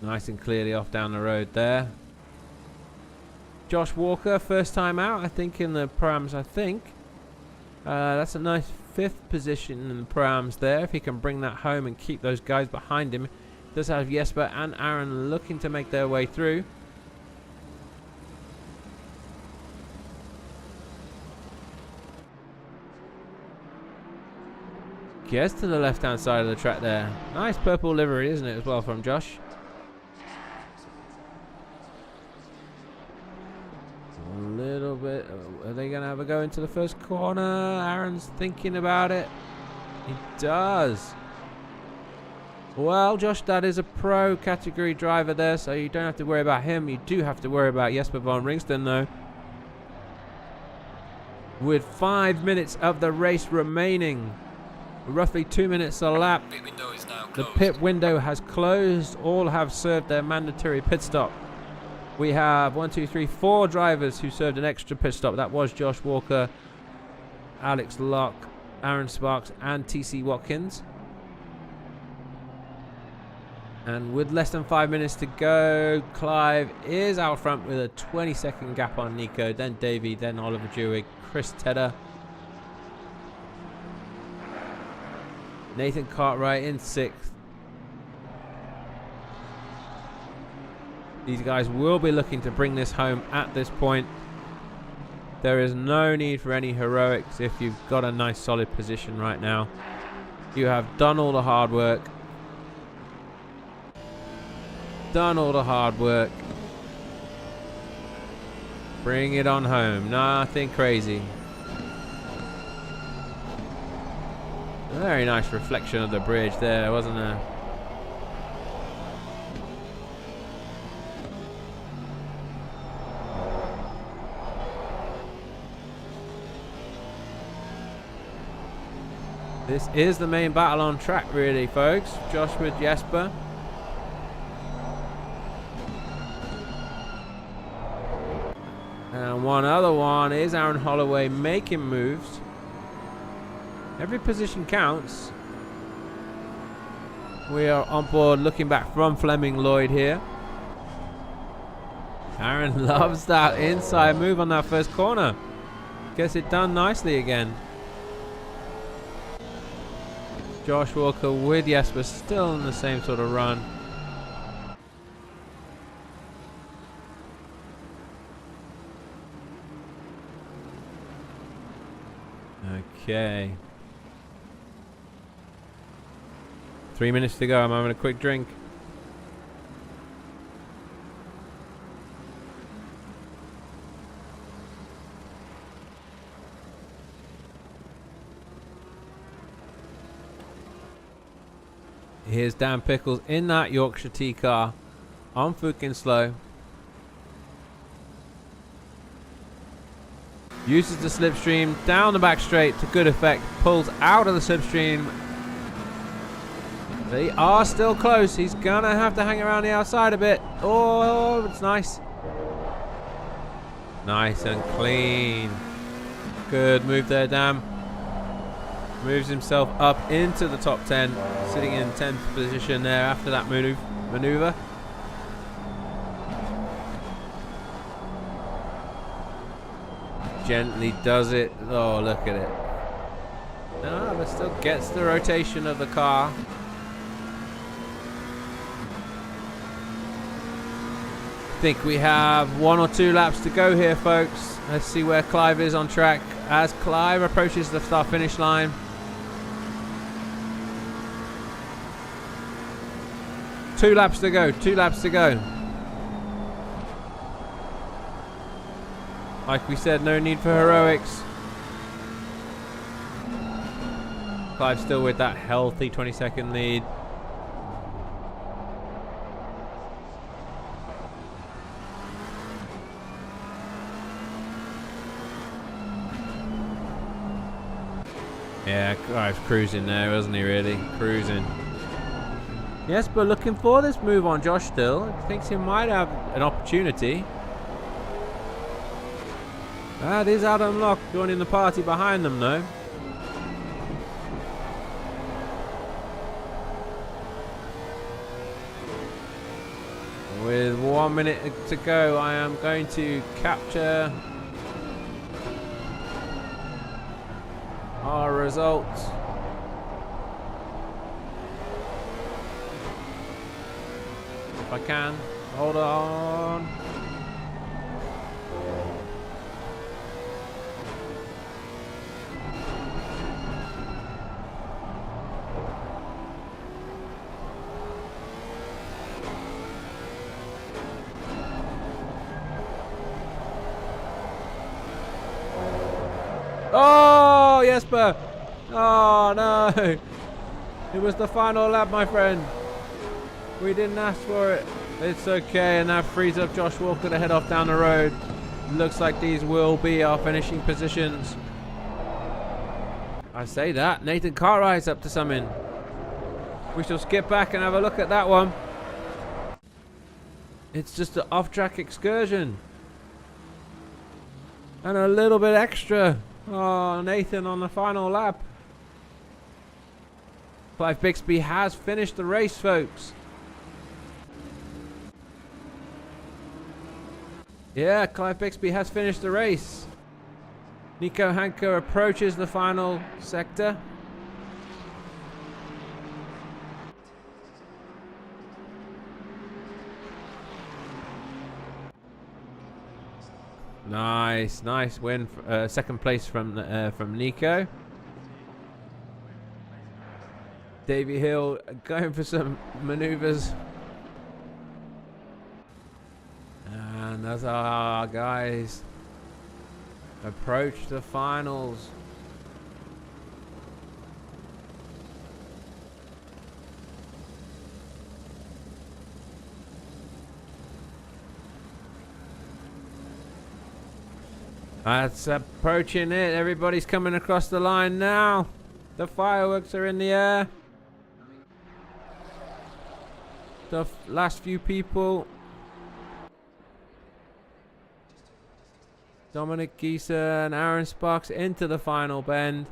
A: Nice and clearly off down the road there. Josh Walker, first time out, I think, in the Pro-Ams, I think. That's a nice 5th position in the Pro-Ams there. If he can bring that home and keep those guys behind him. Does have Jesper and Aaron looking to make their way through. Gets to the left-hand side of the track there. Nice purple livery, isn't it, as well, from Josh? A little bit. Are they going to have a go into the first corner? Aaron's thinking about it. He does. Well, Josh, that is a Pro category driver there, so you don't have to worry about him. You do have to worry about Jesper van Ringston, though. With 5 minutes of the race remaining, roughly 2 minutes a lap.
B: Pit window is now closed.
A: The pit window has closed. All have served their mandatory pit stop. We have 4 drivers who served an extra pit stop. That was Josh Walker, Alex Locke, Aaron Sparks, and TC Watkins. And with less than 5 minutes to go, Clive is out front with a 20-second gap on Nico, then Davey, then Oliver Jewig, Chris Tedder, Nathan Cartwright in 6th. These guys will be looking to bring this home at this point. There is no need for any heroics if you've got a nice solid position right now. You have done all the hard work. Done all the hard work. Bring it on home. Nothing crazy. A very nice reflection of the bridge there, wasn't there? This is the main battle on track, really, folks. Josh with Jesper. And one other one is Aaron Holloway making moves. Every position counts. We are on board looking back from Fleming Lloyd here. Aaron loves that inside move on that first corner. Gets it done nicely again. Josh Walker with Jesper still in the same sort of run. Okay. 3 minutes to go. I'm having a quick drink. Here's Dan Pickles in that Yorkshire T car on Fucking Slow. Uses the slipstream down the back straight to good effect. Pulls out of the slipstream. They are still close. He's going to have to hang around the outside a bit. Oh, it's nice. Nice and clean. Good move there, Dan. Moves himself up into the top 10. Sitting in 10th position there after that maneuver. Gently does it. Oh, look at it. No, but still gets the rotation of the car. I think we have 1 or 2 laps to go here, folks. Let's see where Clive is on track as Clive approaches the start-finish line. 2 laps to go. 2 laps to go. Like we said, no need for heroics. Clive still with that healthy 20-second lead. Yeah, Clive's cruising there, wasn't he, really? Cruising. Yes, but looking for this move on Josh still. Thinks he might have an opportunity. That is Adam Locke joining the party behind them, though. With 1 minute to go, I am going to capture our results. If I can, hold on. Oh, Jesper! Oh, no! It was the final lap, my friend. We didn't ask for it. It's okay, and that frees up Josh Walker to head off down the road. Looks like these will be our finishing positions. I say that. Nathan Cartwright's up to something. We shall skip back and have a look at that one. It's just an off-track excursion. And a little bit extra. Oh, Nathan on the final lap. Clive Bixby has finished the race, folks. Yeah, Clive Bixby has finished the race. Nico Hanker approaches the final sector. Nice win. Second place from Nico. Davey Hill going for some maneuvers. And as our guys approach the finals. That's approaching it. Everybody's coming across the line now. The fireworks are in the air. The last few people. Dominic Gieser and Aaron Sparks into the final bend.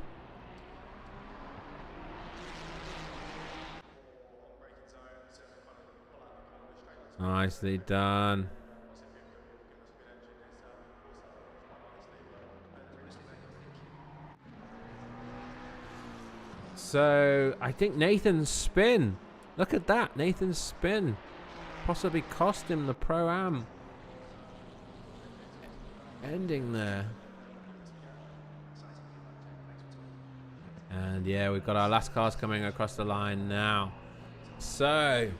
A: Nicely done. So I think Nathan's spin. Look at that. Nathan's spin possibly cost him the Pro-Am. Ending there. And yeah, we've got our last cars coming across the line now. So,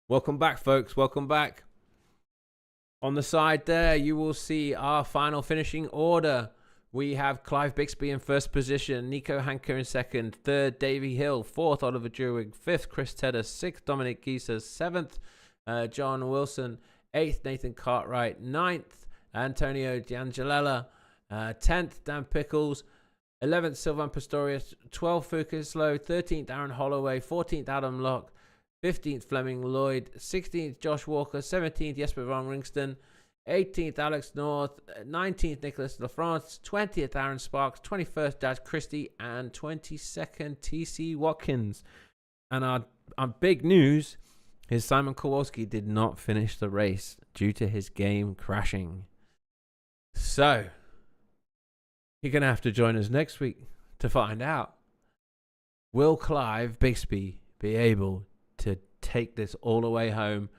A: welcome back, folks. Welcome back. On the side there, you will see our final finishing order. We have Clive Bixby in first position, Nico Hanker in second, third Davey Hill, fourth Oliver Druig, fifth Chris Tedder, sixth Dominic Gieser, seventh John Wilson, eighth Nathan Cartwright, ninth Antonio D'Angelella, 10th Dan Pickles, 11th Sylvan Pistorius, 12th Fucus Low, 13th Aaron Holloway, 14th Adam Locke, 15th Fleming Lloyd, 16th Josh Walker, 17th Jesper von Ringston, 18th Alex North, 19th Nicholas LaFrance, 20th Aaron Sparks, 21st Dad Christie, and 22nd TC Watkins. And our big news is Simon Kowalski did not finish the race due to his game crashing. So, you're going to have to join us next week to find out. Will Clive Bixby be able to take this all the way home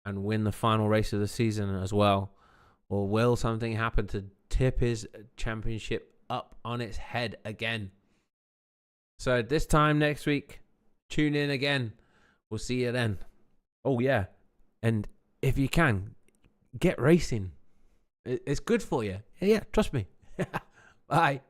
A: and win the final race of the season as well? Or will something happen to tip his championship up on its head again? So this time next week, tune in again. We'll see you then. Oh yeah, and if you can, get racing. It's good for you. Yeah, trust me. Bye.